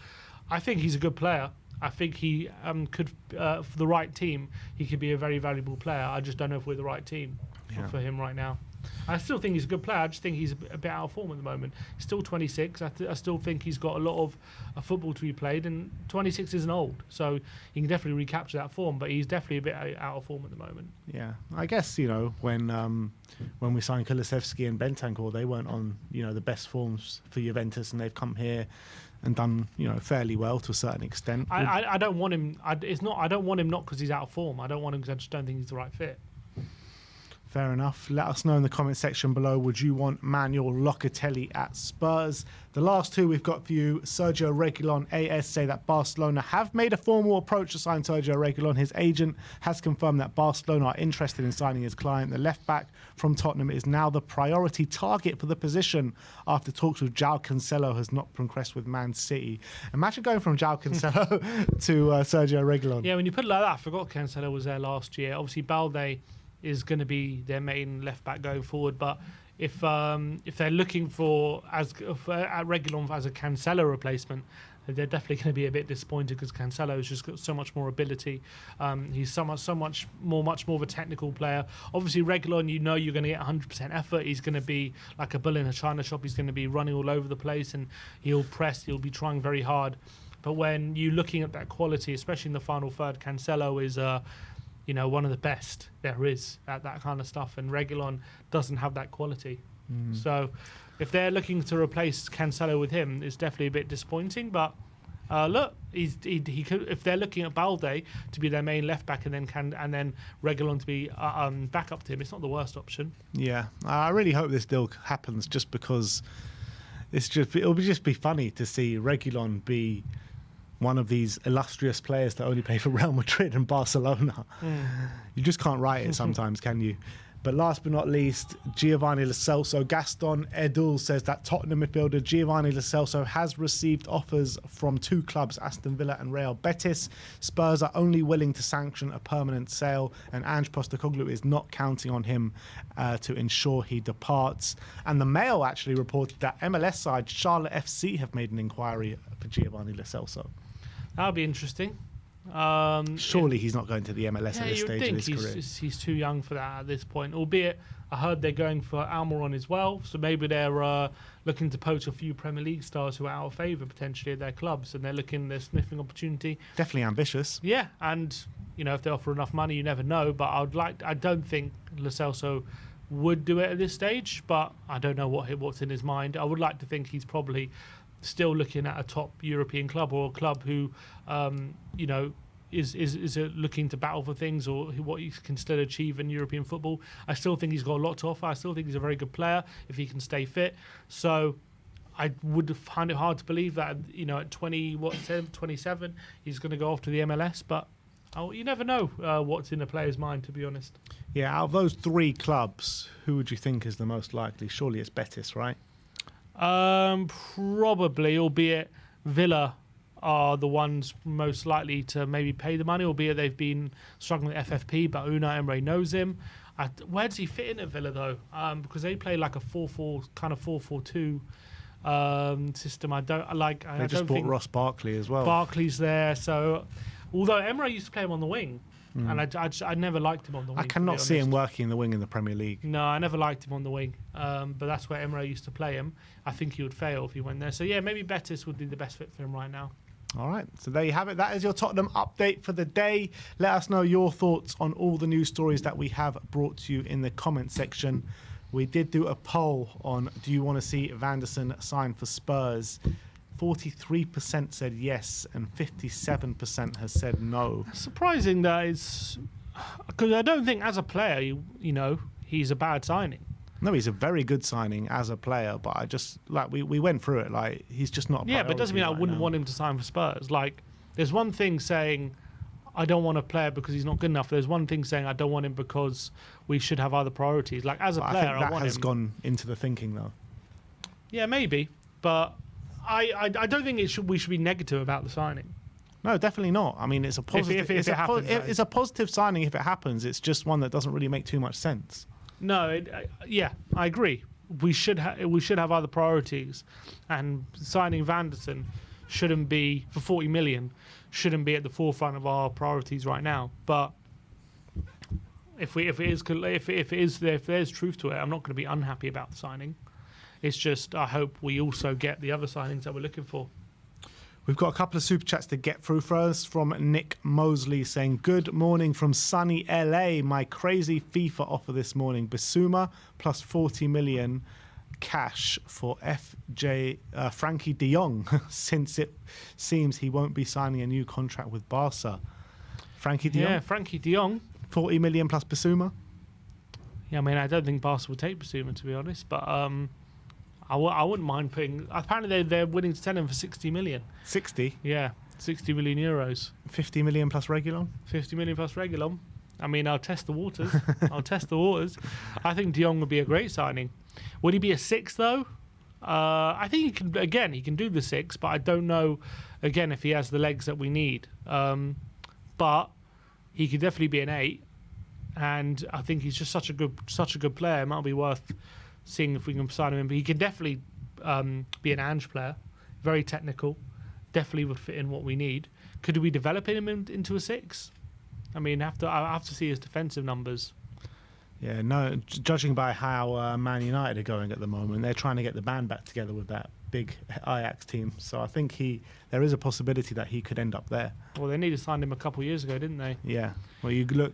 I think he's a good player. I think he could, for the right team, he could be a very valuable player. I just don't know if we're the right team for him right now. I still think he's a good player. I just think he's a bit out of form at the moment. He's still 26. I still think he's got a lot of football to be played, and 26 isn't old, so he can definitely recapture that form, but he's definitely a bit out of form at the moment. Yeah, I guess, when we signed Kulusevski and Bentancur, they weren't on, the best forms for Juventus, and they've come here and done, fairly well to a certain extent. I don't want him. I don't want him not because he's out of form. I don't want him because I just don't think he's the right fit. Fair enough. Let us know in the comment section below, would you want Manuel Locatelli at Spurs? The last two we've got for you, Sergio Reguilon AS say that Barcelona have made a formal approach to sign Sergio Reguilon. His agent has confirmed that Barcelona are interested in signing his client. The left-back from Tottenham is now the priority target for the position after talks with João Cancelo has not progressed with Man City. Imagine going from João Cancelo to Sergio Reguilon. Yeah, when you put it like that, I forgot Cancelo was there last year. Obviously, Balde is going to be their main left back going forward, but if they're looking for Reguilon as a Cancelo replacement, they're definitely going to be a bit disappointed, because Cancelo has just got so much more ability. He's so much more of a technical player. Obviously, Reguilon, you're going to get 100% effort. He's going to be like a bull in a china shop. He's going to be running all over the place, and he'll press. He'll be trying very hard. But when you're looking at that quality, especially in the final third, Cancelo is one of the best there is at that kind of stuff, and Reguilon doesn't have that quality. So if they're looking to replace Cancelo with him, it's definitely a bit disappointing. But look, he could, if they're looking at Balde to be their main left back and then Reguilon to be back up to him, it's not the worst option. Yeah, I really hope this deal happens, just because it'll just be funny to see Reguilon be one of these illustrious players that only play for Real Madrid and Barcelona. You just can't write it sometimes, can you? But last but not least, Giovanni Lo Celso. Gaston Edul says that Tottenham midfielder Giovanni Lo Celso has received offers from 2 clubs, Aston Villa and Real Betis. Spurs are only willing to sanction a permanent sale, and Ange Postecoglou is not counting on him to ensure he departs. And the Mail actually reported that MLS side Charlotte FC have made an inquiry for Giovanni Lo Celso. That'll be interesting. Surely he's not going to the MLS at this stage of his career. He's too young for that at this point. Albeit, I heard they're going for Almiron as well, so maybe they're looking to poach a few Premier League stars who are out of favour potentially at their clubs, and they're sniffing opportunity. Definitely ambitious. Yeah, and if they offer enough money, you never know. But I don't think Lo Celso would do it at this stage, but I don't know what's in his mind. I would like to think he's probably still looking at a top European club, or a club who is looking to battle for things, or what he can still achieve in European football. I still think he's got a lot to offer. I still think he's a very good player if he can stay fit. So I would find it hard to believe that at 27 he's going to go off to the MLS, but you never know what's in a player's mind, to be honest. Yeah, out of those three clubs, who would you think is the most likely? Surely it's Betis, right? Probably, albeit Villa are the ones most likely to maybe pay the money, albeit they've been struggling with FFP, but Unai Emery knows him. Where does he fit in at Villa, though? Because they play like a 4-4, kind of 4-4-2 system. They just bought Ross Barkley as well. Barkley's there, so although Emery used to play him on the wing, and I never liked him on the wing. I cannot see him working in the wing in the Premier League. No, I never liked him on the wing, but that's where Emery used to play him. I think he would fail if he went there. So yeah, maybe Betis would be the best fit for him right now. All right, so there you have it. That is your Tottenham update for the day. Let us know your thoughts on all the news stories that we have brought to you in the comment section. We did do a poll on, do you want to see Van der Sar sign for Spurs? 43% said yes, and 57% has said no. Surprising that it's... Because I don't think as a player, he's a bad signing. No, he's a very good signing as a player, but I just, we went through it, he's just not a priority. Yeah, but it doesn't mean I wouldn't want him to sign for Spurs. There's one thing saying, I don't want a player because he's not good enough. There's one thing saying, I don't want him because we should have other priorities. As a player, I want him. That has gone into the thinking, though. Yeah, maybe, but I don't think we should be negative about the signing. No, definitely not. I mean, it's a positive. It's a positive signing if it happens. It's just one that doesn't really make too much sense. No, I agree. We should have other priorities, and signing Van der Sar shouldn't be for 40 million. Shouldn't be at the forefront of our priorities right now. But if there's truth to it, I'm not going to be unhappy about the signing. It's just I hope we also get the other signings that we're looking for. We've got a couple of super chats to get through first from Nick Mosley saying, good morning from sunny LA. My crazy FIFA offer this morning. Bissouma plus 40 million cash for Frankie de Jong, since it seems he won't be signing a new contract with Barca. Frankie de Jong? Yeah, Frankie de Jong. 40 million plus Bissouma? Yeah, I mean, I don't think Barca would take Bissouma, to be honest, but I wouldn't mind putting... Apparently, they're willing to sell him for 60 million. 60? Yeah, 60 million euros. 50 million plus Reguilon? 50 million plus Reguilon. I mean, I'll test the waters. I think de Jong would be a great signing. Would he be a 6, though? I think he can do the 6, but I don't know, again, if he has the legs that we need. But he could definitely be an 8, and I think he's just such a good player. It might be worth seeing if we can sign him in. But he can definitely be an Ange player, very technical, definitely would fit in what we need. Could we develop him into a 6? I mean, I have to see his defensive numbers. Yeah, no. Judging by how Man United are going at the moment, they're trying to get the band back together with that big Ajax team. So I think there is a possibility that he could end up there. Well, they needed to sign him a couple of years ago, didn't they? Yeah. Well, you got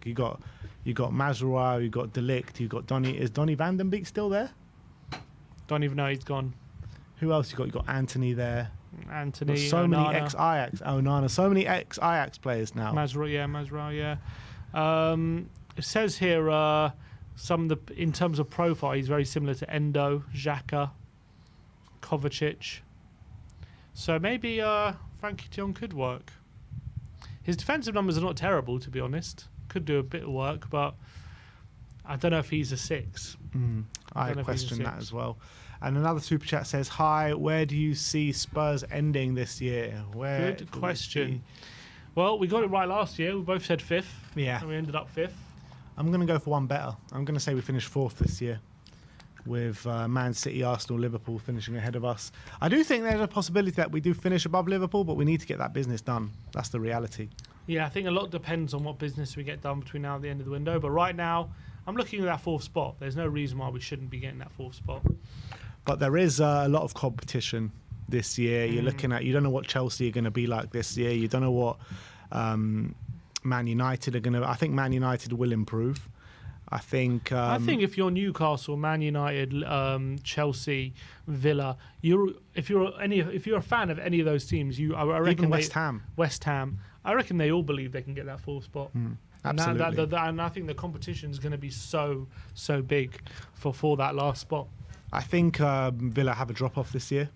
Mazraoui, you got De Ligt, you got Donny. Is Donny van den Beek still there? Don't even know, he's gone. Who else you got? You got Anthony there. Anthony, so many ex-Ajax. Onana. So many ex-Ajax players now. Mazraoui, yeah. It says here in terms of profile, he's very similar to Endo, Xhaka, Kovacic. So maybe Frankie de Jong could work. His defensive numbers are not terrible, to be honest. Could do a bit of work, but I don't know if he's a 6. I question that as well. And another super chat says, hi, where do you see Spurs ending this year? Good question. Well, we got it right last year. We both said 5th. Yeah. And we ended up 5th. I'm going to go for one better. I'm going to say we finish 4th this year, with Man City, Arsenal, Liverpool finishing ahead of us. I do think there's a possibility that we do finish above Liverpool, but we need to get that business done. That's the reality. Yeah, I think a lot depends on what business we get done between now and the end of the window. But right now, I'm looking at that fourth spot. There's no reason why we shouldn't be getting that fourth spot. But there is a lot of competition this year. You're looking at, you don't know what Chelsea are going to be like this year. You don't know what Man United are going to. I think Man United will improve. I think if you're Newcastle, Man United, Chelsea, Villa, if you're a fan of any of those teams, I reckon even West Ham, I reckon they all believe they can get that fourth spot. Absolutely. And I think the competition is going to be so big for that last spot. I think Villa have a drop off this year.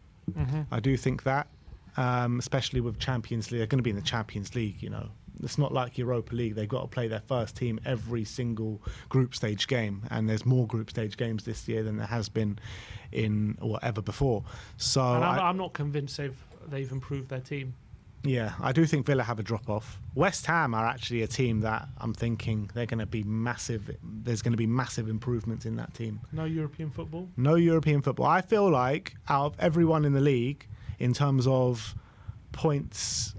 I do think that, especially with Champions League. They're going to be in the Champions League, you know. It's not like Europa League. They've got to play their first team every single group stage game, and there's more group stage games this year than there has been ever before. So and I'm not convinced they've improved their team. Yeah, I do think Villa have a drop off. West Ham are actually a team that I'm thinking they're going to be massive. There's going to be massive improvements in that team. No European football? No European football. I feel like out of everyone in the league, in terms of points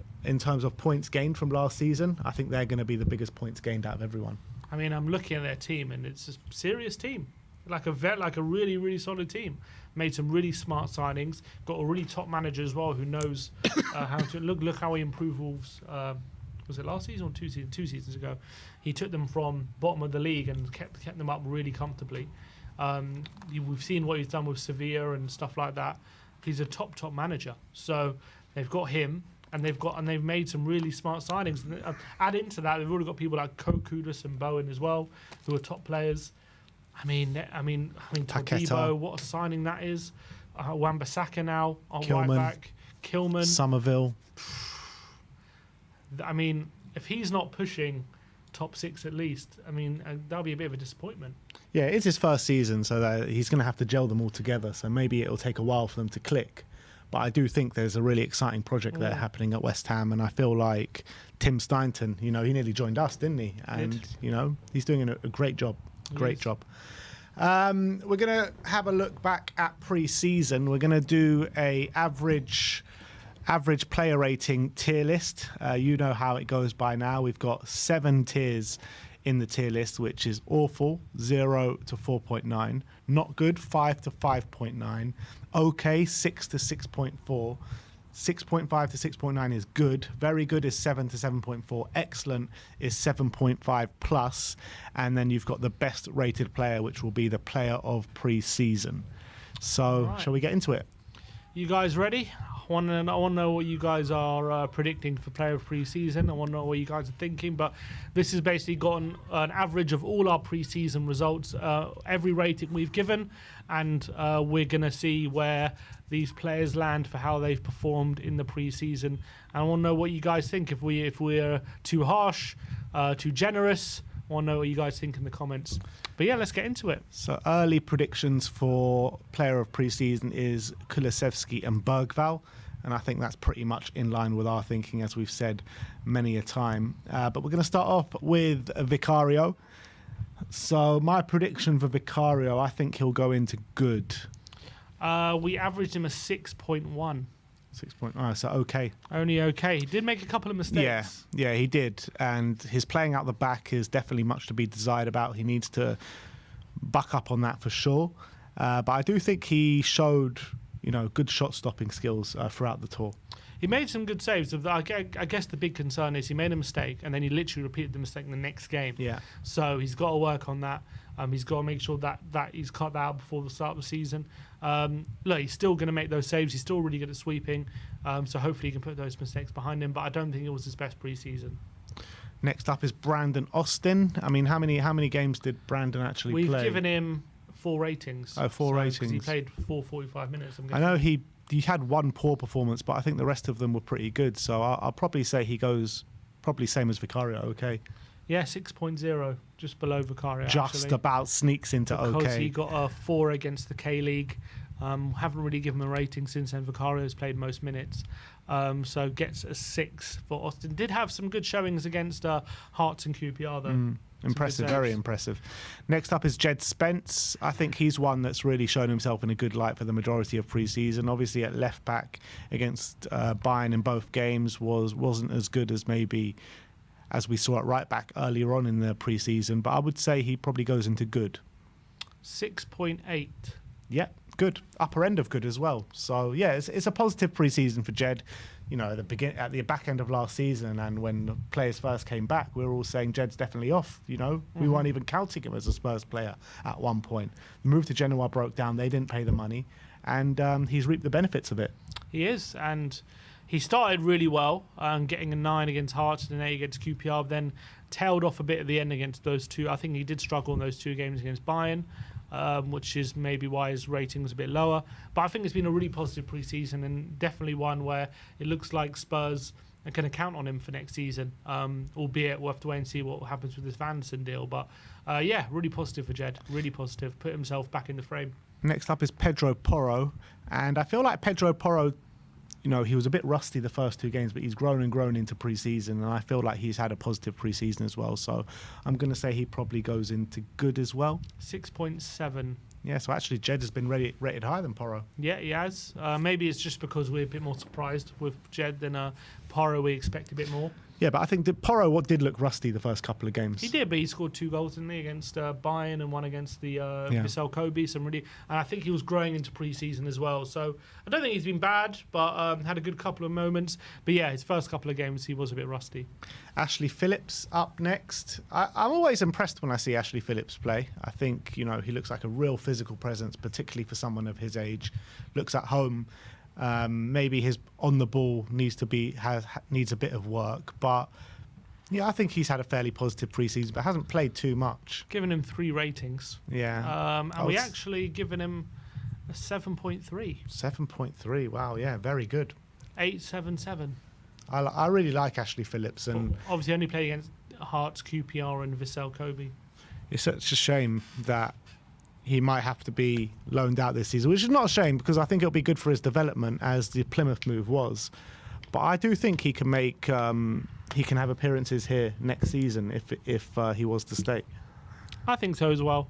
gained from last season, I think they're going to be the biggest points gained out of everyone. I mean, I'm looking at their team, and it's a serious team, like a really, really solid team. Made some really smart signings. Got a really top manager as well who knows how to look how he improved Wolves. Was it last season or 2 seasons ago? He took them from bottom of the league and kept them up really comfortably. We've seen what he's done with Sevilla and stuff like that. He's a top manager. So they've got him. And they've made some really smart signings. Add into that, they've already got people like Kudus and Bowen as well, who are top players. I mean, Todibo, what a signing that is. Wan-Bissaka now on right back. Kilman, Somerville. I mean, if he's not pushing top 6 at least, I mean, that'll be a bit of a disappointment. Yeah, it's his first season, so that he's going to have to gel them all together. So maybe it'll take a while for them to click. But I do think there's a really exciting project there happening at West Ham, and I feel like Tim Stainton, you know, he nearly joined us, didn't he? And you know, he's doing a great job. Great job. We're going to have a look back at pre-season. We're going to do a average player rating tier list. You know how it goes by now. We've got 7 tiers in the tier list, which is awful, 0 to 4.9, not good, 5 to 5.9, okay, 6 to 6.4, 6.5 to 6.9 is good, very good is 7 to 7.4, excellent is 7.5 plus, and then you've got the best rated player, which will be the player of pre-season. So shall we get into it? You guys ready? I want to know what you guys are predicting for player of pre-season. I want to know what you guys are thinking. But this has basically gotten an average of all our pre-season results, every rating we've given, and we're going to see where these players land for how they've performed in the pre-season. And I want to know what you guys think. If we're too harsh, too generous, I want to know what you guys think in the comments. But yeah, let's get into it. So early predictions for player of pre-season is Kulusevski and Bergvall. And I think that's pretty much in line with our thinking, as we've said many a time. But we're going to start off with Vicario. So my prediction for Vicario, I think he'll go into good. We averaged him a 6.1. 6.1, so okay. Only okay. He did make a couple of mistakes. Yeah, he did. And his playing out the back is definitely much to be desired about. He needs to buck up on that for sure. But I do think he showed, you know, good shot-stopping skills throughout the tour. He made some good saves. I guess the big concern is he made a mistake and then he literally repeated the mistake in the next game. Yeah. So he's got to work on that. He's got to make sure that he's cut that out before the start of the season. Look, he's still going to make those saves. He's still really good at sweeping. So hopefully he can put those mistakes behind him. But I don't think it was his best pre-season. Next up is Brandon Austin. I mean, how many games did Brandon actually play? We've given him 4 ratings. Oh, 4 ratings. Because he played 45 minutes. I know he had one poor performance, but I think the rest of them were pretty good. So I'll probably say he goes probably same as Vicario, okay? Yeah, 6.0, just below Vicario. Just about sneaks into because okay. Because he got a 4 against the K-League. Haven't really given him a rating since then. Vicario's played most minutes. So gets a 6 for Austin. Did have some good showings against Hearts and QPR, though. Impressive, very impressive. Next up is Jed Spence. I think he's one that's really shown himself in a good light for the majority of pre-season. Obviously at left back against Bayern in both games wasn't as good as maybe as we saw at right back earlier on in the pre-season. But I would say he probably goes into good. 6.8. Yeah, good. Upper end of good as well. So yeah, it's a positive pre-season for Jed. You know, at the back end of last season, and when the players first came back, we were all saying Jed's definitely off. You know, we weren't even counting him as a Spurs player at one point. The move to Genoa broke down; they didn't pay the money, and he's reaped the benefits of it. He is, and he started really well, getting a 9 against Hearts and an 8 against QPR, then tailed off a bit at the end against those two. I think he did struggle in those 2 games against Bayern. Which is maybe why his rating was a bit lower. But I think it's been a really positive pre-season, and definitely one where it looks like Spurs are going to count on him for next season, albeit we'll have to wait and see what happens with this Van Ness deal. But yeah, really positive for Jed, really positive. Put himself back in the frame. Next up is Pedro Porro, and I feel like Pedro Porro, you know, he was a bit rusty the first 2 games, but he's grown and grown into pre-season, and I feel like he's had a positive pre-season as well. So I'm going to say he probably goes into good as well. 6.7. Yeah, so actually Jed has been rated higher than Porro. Yeah, he has. Maybe it's just because we're a bit more surprised with Jed than Porro. We expect a bit more. Yeah, but I think that Porro did look rusty the first couple of games. He did, but he scored 2 goals, didn't he, against Bayern and 1 against the Vissel Kobe. And I think he was growing into pre-season as well. So I don't think he's been bad, but had a good couple of moments. But yeah, his first couple of games, he was a bit rusty. Ashley Phillips up next. I'm always impressed when I see Ashley Phillips play. I think, you know, he looks like a real physical presence, particularly for someone of his age. Looks at home. Maybe his on the ball needs a bit of work, but yeah, I think he's had a fairly positive pre-season, but hasn't played too much. Given him 3 ratings. Yeah, and we actually given him a 7.3. 7.3. Wow, yeah, very good. 8.77. I really like Ashley Phillips, and obviously only played against Hearts, QPR, and Vissel Kobe. It's such a shame that he might have to be loaned out this season, which is not a shame because I think it'll be good for his development, as the Plymouth move was. But I do think he can make he can have appearances here next season if he was to stay. I think so as well.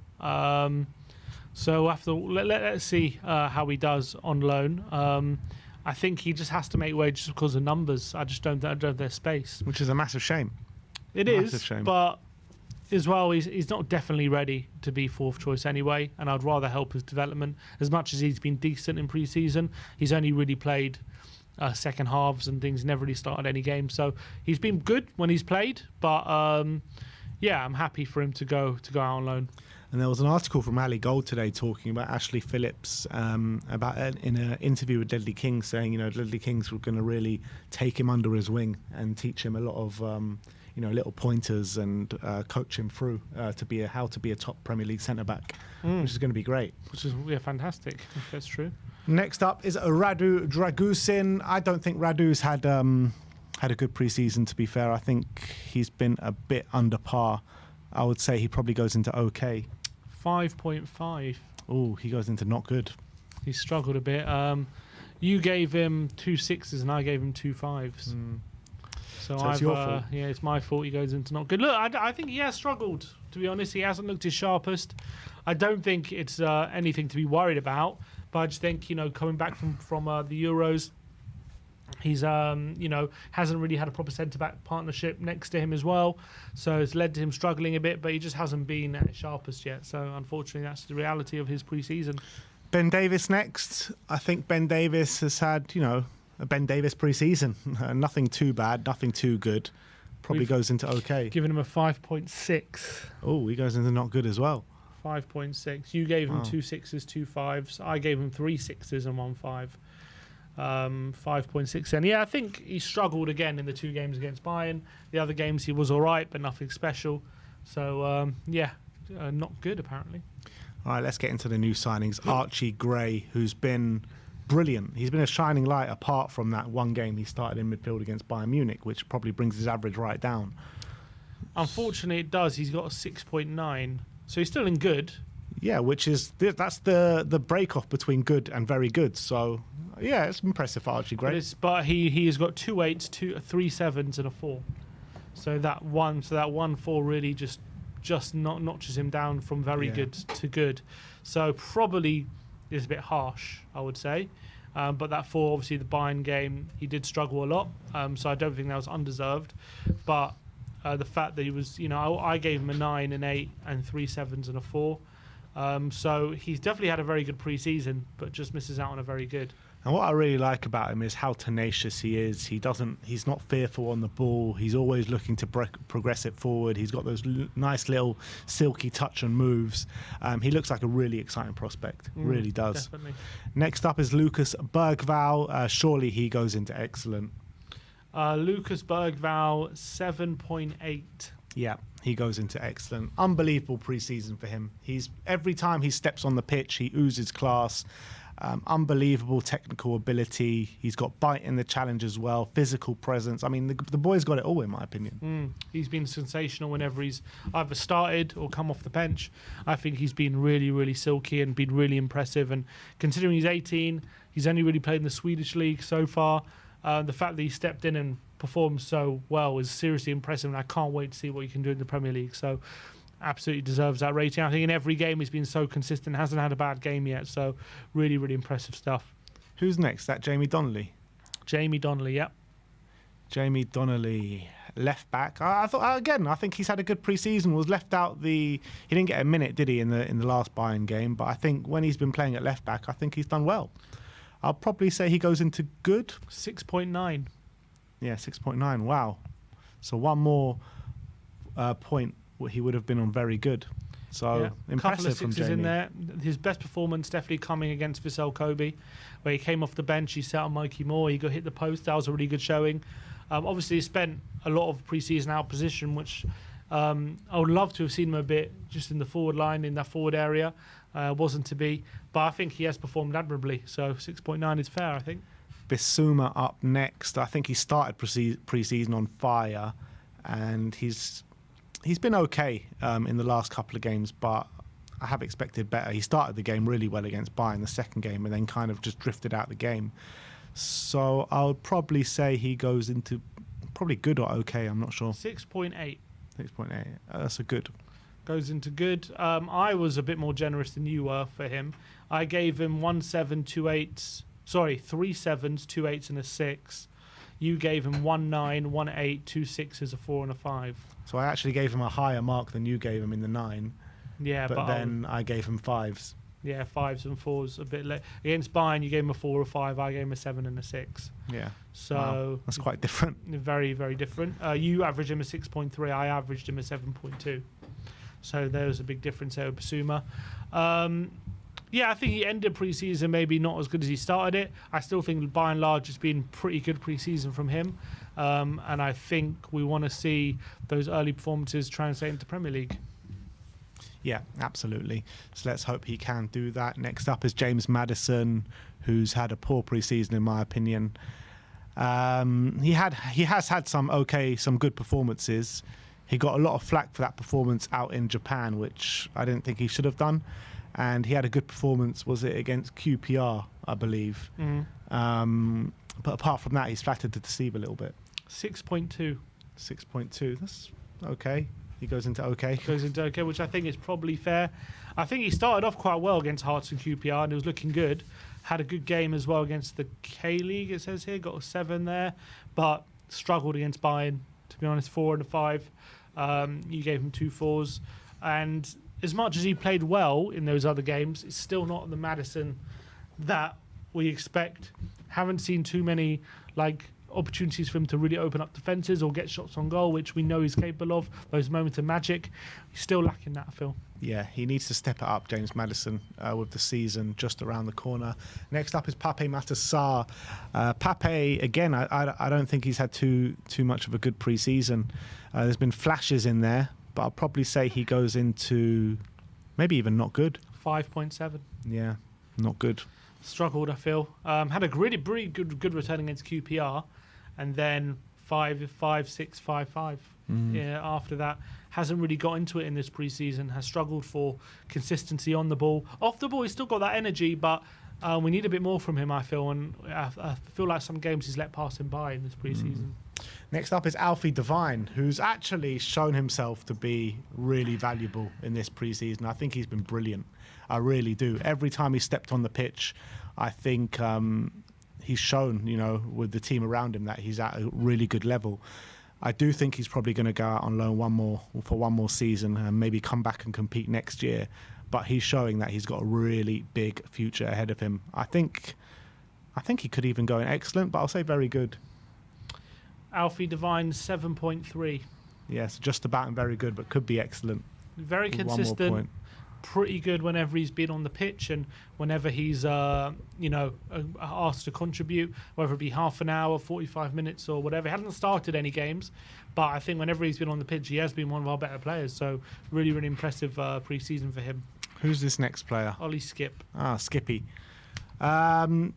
So after let's see how he does on loan. I think he just has to make way just because of numbers. I just don't have their space, which is a massive shame. It is, but as well, he's not definitely ready to be 4th choice anyway, and I'd rather help his development. As much as he's been decent in pre-season, he's only really played second halves and things, never really started any games. So he's been good when he's played, but yeah, I'm happy for him to go out on loan. And there was an article from Ali Gold today talking about Ashley Phillips in an interview with Ledley King, saying, you know, Ledley King's going to really take him under his wing and teach him a lot of you know, little pointers and coach him through how to be a top Premier League centre-back, which is going to be great. Which is fantastic, if that's true. Next up is Radu Dragusin. I don't think Radu's had a good pre-season, to be fair. I think he's been a bit under par. I would say he probably goes into okay. 5.5. Oh, he goes into not good. He struggled a bit. You gave him 2 6s and I gave him 2 5s. So it's your fault. Yeah, it's my fault. He goes into not good. Look, I think he has struggled, to be honest. He hasn't looked his sharpest. I don't think it's anything to be worried about. But I just think, you know, coming back from the Euros, he's, you know, hasn't really had a proper centre-back partnership next to him as well. So it's led to him struggling a bit, but he just hasn't been at his sharpest yet. So unfortunately, that's the reality of his pre-season. Ben Davis next. I think Ben Davis has had, you know, a Ben Davis pre-season. Nothing too bad, nothing too good. Probably goes into okay. Given him a 5.6. Oh, he goes into not good as well. 5.6. You gave him 2 6s, 2 5s. I gave him 3 6s and 1 5. 5.6. And yeah, I think he struggled again in the 2 games against Bayern. The other games he was all right, but nothing special. So yeah, not good apparently. All right, let's get into the new signings. Archie Gray, who's been brilliant. He's been a shining light apart from that one game he started in midfield against Bayern Munich, which probably brings his average right down. Unfortunately, it does. He's got a 6.9. So he's still in good. Yeah, that's the break-off between good and very good. So, yeah, it's impressive for Archie Gray. But he has got 2 8s, 3 7s and a 4. So that 1 4 really just notches him down from very good to good. So probably is a bit harsh, I would say. But that 4, obviously the Bayern game, he did struggle a lot. So I don't think that was undeserved. But The fact that he was, I gave him a 9, an 8, and 3 7s and a 4. So he's definitely had a very good pre-season, but just misses out on a very good. And what I really like about him is how tenacious he is. He's not fearful on the ball. He's always looking to progress it forward. He's got those nice little silky touch and moves. He looks like a really exciting prospect. Really does. Definitely. Next up is Lucas Bergvall. Surely he goes into excellent. Lucas Bergvall, 7.8. Yeah, he goes into excellent. Unbelievable pre-season for him. Every time he steps on the pitch, he oozes class. Unbelievable technical ability. He's got bite in the challenge as well, physical presence. I mean, the boy's got it all, in my opinion. He's been sensational whenever he's either started or come off the bench. I think he's been really, really silky and been really impressive. And considering he's 18, he's only really played in the Swedish league so far. The fact that he stepped in and performed so well is seriously impressive, and I can't wait to see what he can do in the Premier League. So absolutely deserves that rating. I think in every game he's been so consistent, hasn't had a bad game yet. So really, really impressive stuff. Who's next? That Jamie Donnelly? Jamie Donnelly, yep. Jamie Donnelly, left back. I think he's had a good pre-season. Was left out he didn't get a minute, did he, in the last Bayern game? But I think when he's been playing at left back, I think he's done well. I'll probably say he goes into good. 6.9. Yeah, 6.9. Wow. So one more point he would have been on very good. So impressive couple of from sixes Jamie. in there. His best performance definitely coming against Vissel Kobe, where he came off the bench, he sat on Mikey Moore, he got hit the post. That was a really good showing. Obviously, he spent a lot of pre-season out of position, which I would love to have seen him a bit just in the forward line, in that forward area. Wasn't to be, but I think he has performed admirably. So 6.9 is fair, I think. Bissouma up next. I think he started pre-season on fire, and he's been okay in the last couple of games, but I have expected better. He started the game really well against Bayern, the second game, and then kind of just drifted out the game. So I would probably say he goes into probably good or okay. I'm not sure. 6.8. 6.8. That's a good. Goes into good. I was a bit more generous than you were for him. I gave him 1 7, 2 8s. Sorry, 3 7s, 2 8s, and a 6. You gave him 1 9, 1 8, 2 6s, a 4, and a 5. So I actually gave him a higher mark than you gave him in the 9. Yeah, but then I gave him 5s. Yeah, 5s and 4s a bit late. Against Bayern, you gave him a 4 or 5. I gave him a 7 and a 6. Yeah. So wow. That's quite different. Very, very different. You averaged him a 6.3. I averaged him a 7.2. So there was a big difference there with Bissouma. I think he ended pre-season maybe not as good as he started it. I still think by and large it's been pretty good pre-season from him. And I think we want to see those early performances translate into Premier League. Yeah, absolutely. So let's hope he can do that. Next up is James Maddison, who's had a poor pre-season in my opinion. He has had some good performances. He got a lot of flack for that performance out in Japan, which I didn't think he should have done. And he had a good performance, was it against QPR, I believe. But apart from that, he's flattered to deceive a little bit. 6.2. 6.2. That's okay. He goes into okay. Goes into okay, which I think is probably fair. I think he started off quite well against Hearts and QPR, and it was looking good. Had a good game as well against the K-League, it says here. Got a 7 there, but struggled against Bayern, to be honest, 4 and a 5. You gave him 2 4s. And as much as he played well in those other games, it's still not the Maddison that we expect. Haven't seen too many opportunities for him to really open up defences or get shots on goal, which we know he's capable of. Those moments of magic, he's still lacking that, I feel. Yeah, he needs to step it up, James Maddison, with the season just around the corner. Next up is Pape Matar Sarr. Pape, again, I don't think he's had too much of a good pre-season. There's been flashes in there, but I'll probably say he goes into maybe even not good. 5.7. Yeah, not good. Struggled, I feel. Had a really good return against QPR, and then 5, 6, 5, 5. Yeah, after that, hasn't really got into it in this pre-season. Has struggled for consistency on the ball. Off the ball, he's still got that energy, but we need a bit more from him, I feel. And I feel like some games he's let pass him by in this pre-season. Next up is Alfie Devine, who's actually shown himself to be really valuable in this pre-season. I think he's been brilliant. I really do. Every time he stepped on the pitch, I think he's shown, with the team around him that he's at a really good level. I do think he's probably going to go out on loan for one more season and maybe come back and compete next year. But he's showing that he's got a really big future ahead of him. I think he could even go in excellent, but I'll say very good. Alfie Devine 7.3. Yes, just about and very good, but could be excellent. Very consistent. Pretty good whenever he's been on the pitch and whenever he's asked to contribute, whether it be half an hour, 45 minutes or whatever. He hasn't started any games, but I think whenever he's been on the pitch, he has been one of our better players. So really, really impressive pre-season for him. Who's this next player? Ollie Skip. Skippy.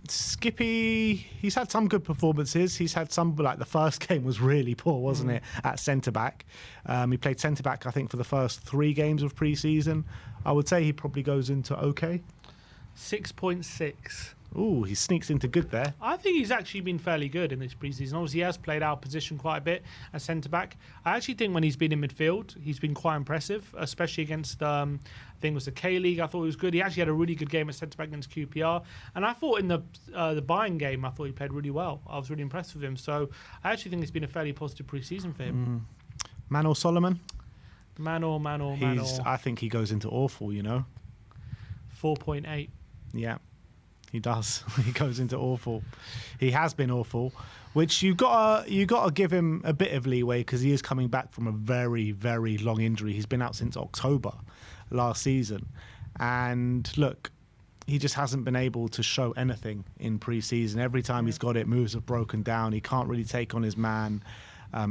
Skippy, he's had some good performances. He's had some, like the first game was really poor, wasn't it, at centre-back. He played centre-back, I think, for the first 3 games of pre-season. I would say he probably goes into okay. 6.6. Ooh, he sneaks into good there. I think he's actually been fairly good in this preseason. Obviously, he has played our position quite a bit as centre-back. I actually think when he's been in midfield, he's been quite impressive, especially against, I think it was the K-League. I thought he was good. He actually had a really good game at centre-back against QPR. And I thought in the Bayern game, I thought he played really well. I was really impressed with him. So I actually think it's been a fairly positive preseason for him. Manor Solomon? Manor. I think he goes into awful, 4.8. Yeah. He does. He goes into awful. He has been awful, which you gotta give him a bit of leeway because he is coming back from a very, very long injury. He's been out since October last season, and look, he just hasn't been able to show anything in pre-season. Every time he's got it, moves have broken down. He can't really take on his man.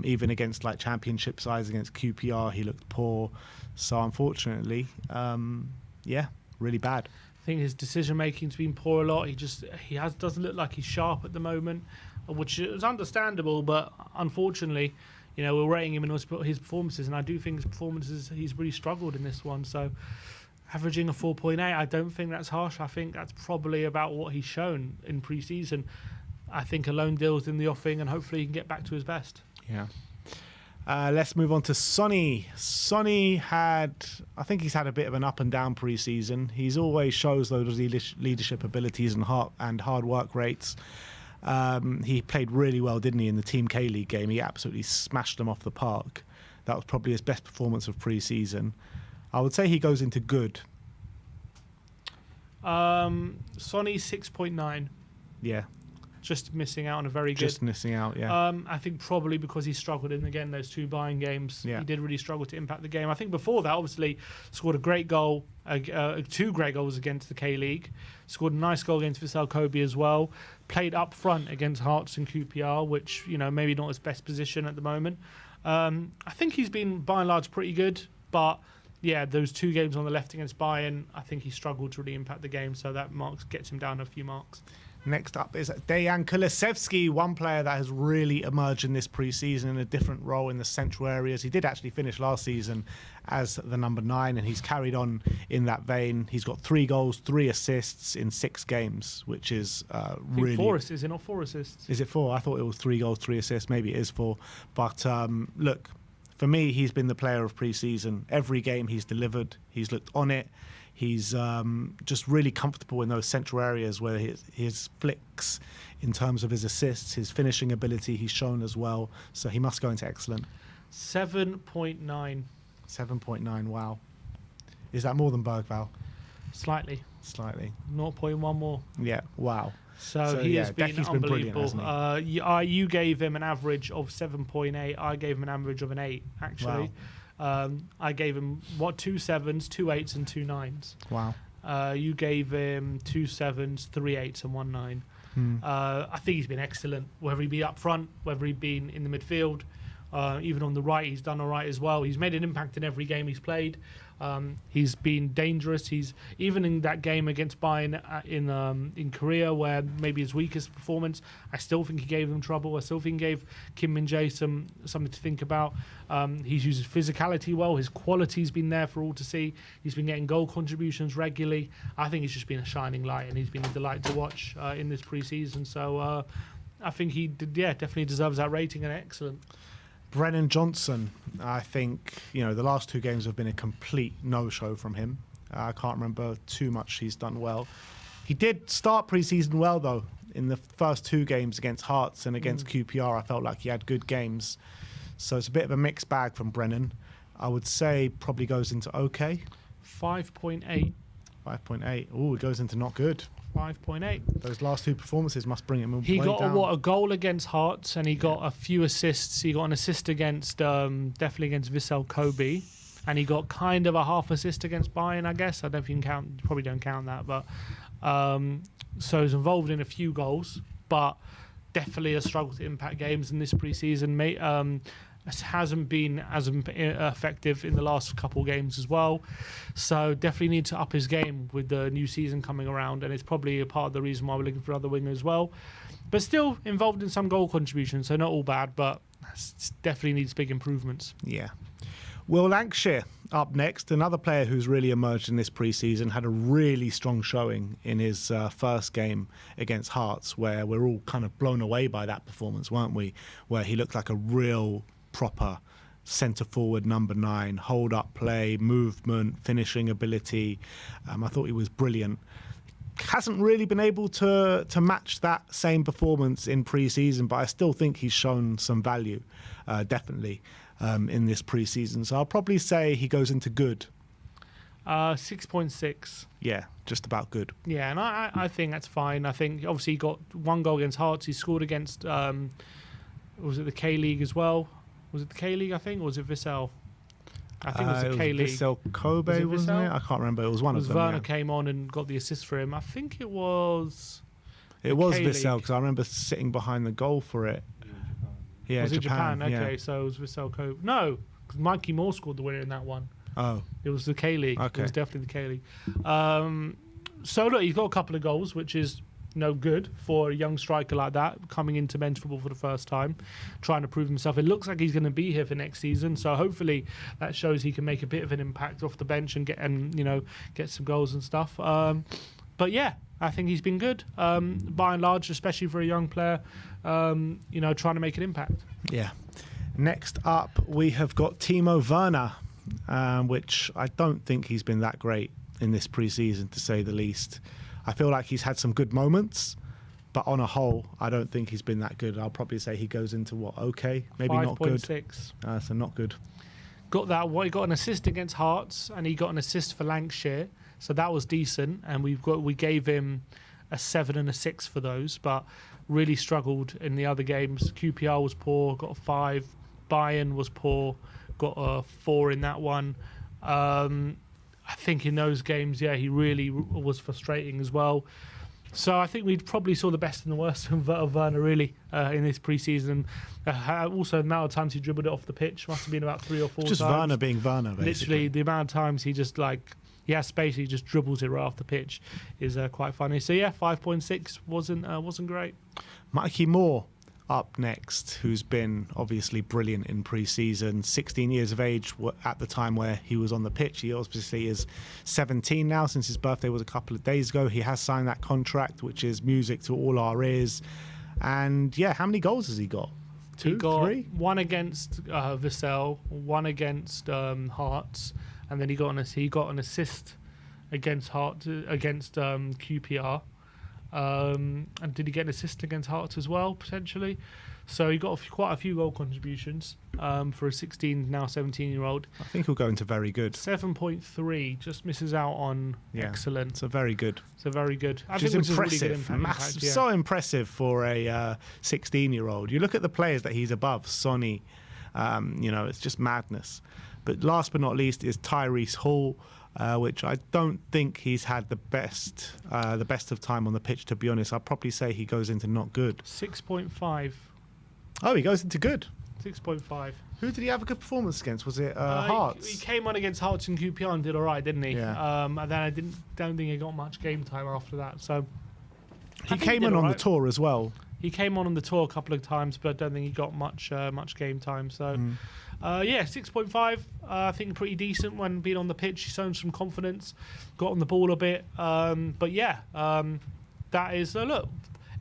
Even against like championship sides against QPR, he looked poor. So unfortunately, really bad. I think his decision making's been poor a lot. Doesn't look like he's sharp at the moment, which is understandable. But unfortunately, we're rating him in his performances, and I do think his performances he's really struggled in this one. So averaging a 4.8, I don't think that's harsh. I think that's probably about what he's shown in pre-season. I think a loan deal's in the offing, and hopefully he can get back to his best. Yeah. Let's move on to Sonny. Sonny I think he's had a bit of an up and down pre-season. He's always shows those leadership abilities and hard work rates. He played really well, didn't he, in the Team K-League game? He absolutely smashed them off the park. That was probably his best performance of pre-season. I would say he goes into good. Sonny 6.9. Yeah. Just missing out on a very good. Just missing out, yeah. I think probably because he struggled in, again, those 2 Bayern games. Yeah. He did really struggle to impact the game. I think before that, obviously, scored a great goal, 2 great goals against the K-League. Scored a nice goal against Vissel Kobe as well. Played up front against Hearts and QPR, which, maybe not his best position at the moment. I think he's been, by and large, pretty good. But, yeah, those 2 games on the left against Bayern, I think he struggled to really impact the game. So that gets him down a few marks. Next up is Dejan Kulusevski, one player that has really emerged in this pre-season in a different role in the central areas. He did actually finish last season as the number 9, and he's carried on in that vein. He's got 3 goals, 3 assists in 6 games, which is really... 4 assists, is it not 4 assists? Is it 4? I thought it was 3 goals, 3 assists. Maybe it is 4. But look, for me, he's been the player of pre-season. Every game he's delivered. He's looked on it. He's just really comfortable in those central areas where his flicks, in terms of his assists, his finishing ability, he's shown as well. So he must go into excellent. 7.9. 7.9, wow. Is that more than Bergvall? Slightly. 0.1 more. Yeah, wow. So he has been unbelievable. Brilliant, you gave him an average of 7.8. I gave him an average of an 8, actually. Wow. I gave him 2 7s, 2 8s, and 2 9s. Wow. You gave him 2 7s, 3 8s, and 1 9. I think he's been excellent, whether he be up front, whether he been in the midfield, even on the right, he's done all right as well. He's made an impact in every game he's played. He's been dangerous. He's even in that game against Bayern in Korea, where maybe his weakest performance, I still think he gave them trouble. I still think he gave Kim Min-jae something to think about. He's used his physicality well. His quality's been there for all to see. He's been getting goal contributions regularly. I think he's just been a shining light, and he's been a delight to watch in this pre-season. So I think he definitely deserves that rating, and excellent. Brennan Johnson, I think, the last 2 games have been a complete no-show from him. I can't remember too much he's done well. He did start pre-season well, though. In the first 2 games against Hearts and against QPR, I felt like he had good games. So it's a bit of a mixed bag from Brennan. I would say probably goes into okay. 5.8. 5.8. Oh, it goes into not good. 5.8. Those last two performances must bring him He way got down. a goal against Hearts, and he got a few assists. He got an assist against definitely against Vissel Kobe, and he got kind of a half assist against Bayern, I guess. I don't know if you can count. Probably don't count that, but so he's involved in a few goals, but definitely a struggle to impact games in this pre-season, mate. Hasn't been as effective in the last couple of games as well, so definitely need to up his game with the new season coming around, and it's probably a part of the reason why we're looking for another winger as well. But still involved in some goal contributions, so not all bad, but definitely needs big improvements. Yeah. Will Lancashire up next, another player who's really emerged in this pre-season, had a really strong showing in his first game against Hearts, where we're all kind of blown away by that performance, weren't we? Where he looked like a real proper centre forward number 9, hold up play, movement, finishing ability. I thought he was brilliant. Hasn't really been able to match that same performance in pre-season, but I still think he's shown some value, definitely, in this pre-season. So I'll probably say he goes into good. 6.6. Yeah, just about good. Yeah, and I think that's fine. I think obviously he got one goal against Hearts. He scored against was it the K-League as well? Was it the K-League, I think, or was it Vissel? I think it was the K-League. Vissel Kobe, wasn't it? I can't remember. It was one of them. Werner came on and got the assist for him. I think it was... It was Vissel, because I remember sitting behind the goal for it. Yeah, was it Japan? Okay, yeah. So it was Vissel Kobe. No, because Mikey Moore scored the winner in that one. Oh. It was the K-League. Okay. It was definitely the K-League. So look, he's got a couple of goals, which is good for a young striker like that, coming into men's football for the first time, trying to prove himself. It looks like he's going to be here for next season, so hopefully that shows he can make a bit of an impact off the bench and get some goals and stuff. But yeah, I think he's been good by and large, especially for a young player. Trying to make an impact. Yeah. Next up, we have got Timo Werner, which I don't think he's been that great in this pre-season, to say the least. I feel like he's had some good moments, but on a whole, I don't think he's been that good. I'll probably say he goes into what, okay, maybe not good. 5.6. So not good. He got an assist against Hearts, and he got an assist for Lancashire, so that was decent. And we gave him a 7 and a 6 for those, but really struggled in the other games. QPR was poor, got a 5. Bayern was poor, got a 4 in that one. I think in those games, yeah, he really was frustrating as well. So I think we probably saw the best and the worst of Werner, really, in this pre-season. Also, the amount of times he dribbled it off the pitch must have been about 3 or 4 just times. Werner being Werner, basically. Literally, the amount of times he just, he has space, he just dribbles it right off the pitch is quite funny. So, yeah, 5.6 wasn't great. Mikey Moore up next, who's been obviously brilliant in pre-season. 16 years of age at the time where he was on the pitch. He obviously is 17 now, since his birthday was a couple of days ago. He has signed that contract, which is music to all our ears. And yeah, how many goals has he got? 2, 3? One against Vissel, one against Hearts, and then he got an assist against QPR. And did he get an assist against Hearts as well, potentially? So he got quite a few goal contributions for a 17-year-old. I think he'll go into very good. 7.3, just misses out on excellent. So very good. I Which is think impressive. Really good impact, yeah. So impressive for a 16-year-old. You look at the players that he's above, Sonny, it's just madness. But last but not least is Tyrese Hall, which I don't think he's had the best of time on the pitch, to be honest. I'd probably say he goes into not good. 6.5. Oh, he goes into good. 6.5. Who did he have a good performance against? Was it Hearts? He came on against Hearts and QPR and did all right, didn't he? Yeah. And then I don't think he got much game time after that. So he came in on the tour as well. He came on the tour a couple of times, but I don't think he got much game time. So. 6.5. I think pretty decent when being on the pitch. He's shown some confidence, got on the ball a bit. But yeah, that is look,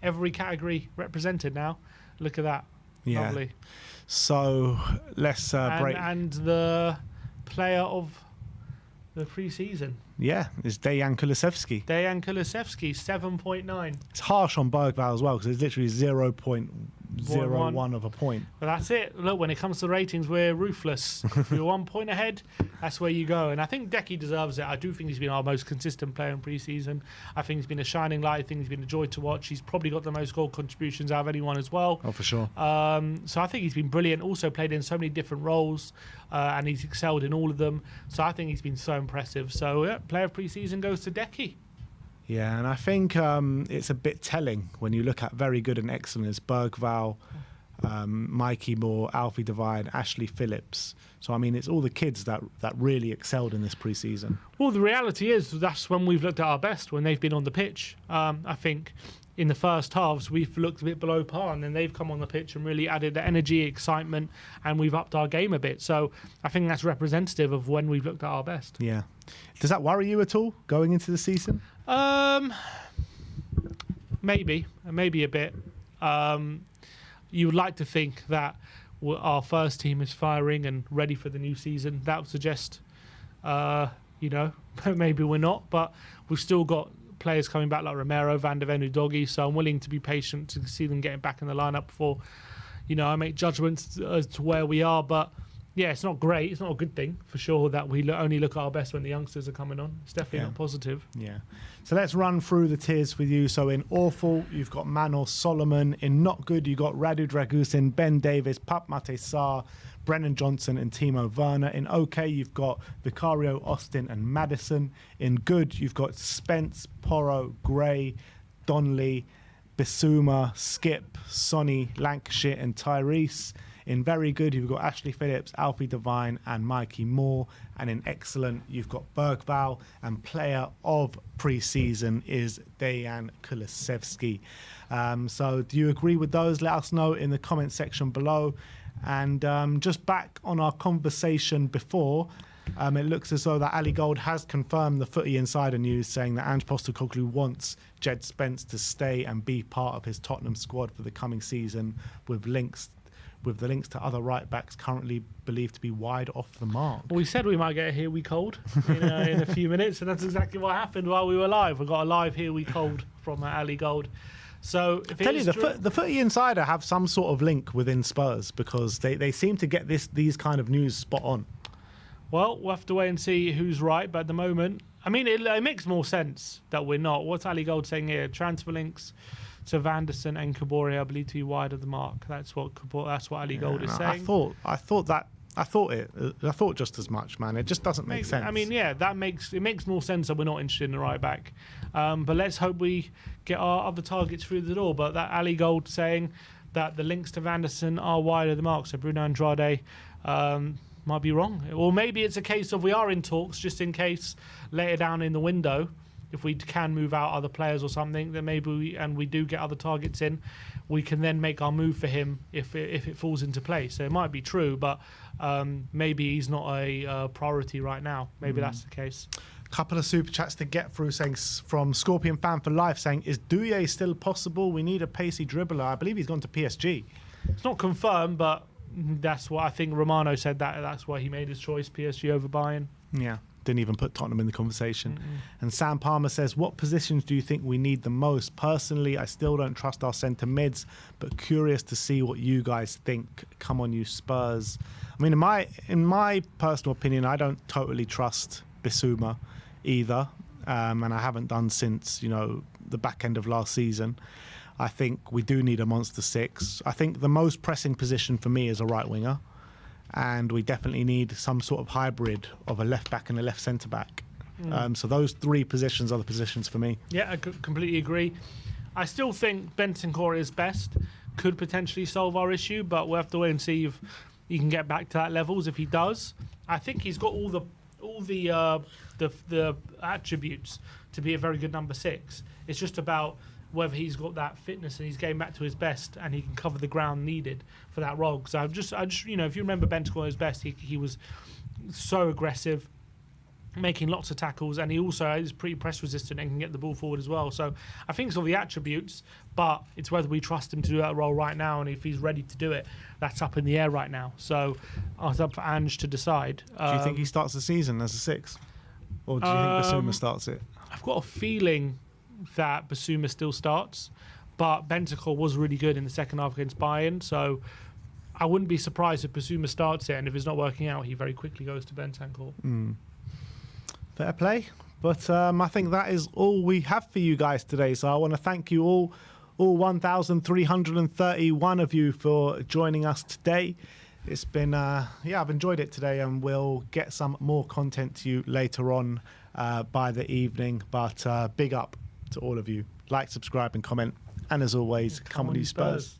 every category represented now. Look at that. Yeah. Lovely. So let's break. And the player of the pre-season. Yeah, it's Dejan Kulusevski. 7.9. It's harsh on Bergvall as well, because it's literally 0-1 of a point. But that's it. Look, when it comes to ratings, we're ruthless. If you're 1 point ahead, that's where you go. And I think Decky deserves it. I do think he's been our most consistent player in pre-season. I think he's been a shining light. I think he's been a joy to watch. He's probably got the most goal contributions out of anyone as well. Oh, for sure. So I think he's been brilliant. Also played in so many different roles, and he's excelled in all of them. So I think he's been so impressive. So yeah, player of pre-season goes to Decky. Yeah, and I think it's a bit telling when you look at very good and excellent as Bergvall, Mikey Moore, Alfie Devine, Ashley Phillips. So, I mean, it's all the kids that really excelled in this pre-season. Well, the reality is that's when we've looked at our best, when they've been on the pitch. I think in the first halves, we've looked a bit below par, and then they've come on the pitch and really added the energy, excitement, and we've upped our game a bit. So I think that's representative of when we've looked at our best. Yeah. Does that worry you at all going into the season? Maybe a bit. You would like to think that our first team is firing and ready for the new season. That would suggest, maybe we're not, but we've still got players coming back like Romero, Van der Ven, Udogie, so I'm willing to be patient to see them getting back in the lineup before, I make judgments as to where we are. But yeah, it's not great. It's not a good thing for sure that we only look at our best when the youngsters are coming on. It's definitely not positive. Yeah. So let's run through the tiers with you. So in awful, you've got Manos Solomon. In not good, you've got Radu Dragusin, Ben Davis, Pap Mate Sarr, Brennan Johnson and Timo Werner. In okay, you've got Vicario, Austin and Madison. In good, you've got Spence, Porro, Gray, Donnelly, Bissouma, Skip, Sonny, Lancashire and Tyrese. In very good, you've got Ashley Phillips, Alfie Devine and Mikey Moore. And in excellent, you've got Bergvall, and player of pre-season is Dejan Kulusevski. So do you agree with those? Let us know in the comment section below. And just back on our conversation before, it looks as though that Ali Gold has confirmed the Footy Insider news, saying that Ange Postecoglou wants Jed Spence to stay and be part of his Tottenham squad for the coming season, with the links to other right-backs currently believed to be wide off the mark. Well, we said we might get a Here We Cold in a few minutes, and that's exactly what happened while we were live. We got a live Here We Cold from Ali Gold. So, if tell you, the Footy Insider have some sort of link within Spurs, because they seem to get these kind of news spot on. Well, we'll have to wait and see who's right, but at the moment, I mean, it makes more sense that we're not. What's Ali Gold saying here? Transfer links to Vanderson and Kabore, I believe, to be wide of the mark. That's what Ali Gold is saying. I thought just as much, man. It just doesn't make sense. I mean, yeah, it makes more sense that we're not interested in the right back. But let's hope we get our other targets through the door. But that Ali Gold saying that the links to Vanderson are wide of the mark. So Bruno Andrade might be wrong. Or maybe it's a case of we are in talks, just in case later down in the window, if we can move out other players or something, then maybe we do get other targets in, we can then make our move for him if it falls into place. So it might be true, but maybe he's not a priority right now. Maybe that's the case. Couple of super chats to get through, saying from Scorpion Fan for Life, saying, is Douye still possible? We need a pacey dribbler. I believe he's gone to PSG. It's not confirmed, but that's what I think. Romano said that's why he made his choice, PSG over Bayern. Yeah. Didn't even put Tottenham in the conversation. And Sam Palmer says, what positions do you think we need the most? Personally, I still don't trust our centre mids, but curious to see what you guys think. Come on, you Spurs. I mean, in my personal opinion, I don't totally trust Bissouma either, and I haven't done since the back end of last season. I think we do need a monster six. I think the most pressing position for me is a right winger. And we definitely need some sort of hybrid of a left back and a left centre back. So those three positions are the positions for me. Yeah, I completely agree. I still think Bentancur is best, could potentially solve our issue, but we'll have to wait and see if he can get back to that levels. If he does, I think he's got all the attributes to be a very good number six. It's just about whether he's got that fitness and he's getting back to his best and he can cover the ground needed for that role. So I just if you remember Bentancur at his best, he was so aggressive, making lots of tackles, and he also is pretty press resistant and can get the ball forward as well. So I think it's all the attributes, but it's whether we trust him to do that role right now, and if he's ready to do it, that's up in the air right now. So it's up for Ange to decide. Do you think he starts the season as a six? Or do you think Bissouma starts it? I've got a feeling that Bissouma still starts, But Bentancur was really good in the second half against Bayern, so I wouldn't be surprised if Basuma starts it, and if it's not working out, he very quickly goes to Bentancur. Fair play. But I think that is all we have for you guys today. So I want to thank you all 1,331 of you for joining us today. It's been, I've enjoyed it today, and we'll get some more content to you later on by the evening. But big up to all of you. Like, subscribe and comment. And as always, come on you Spurs.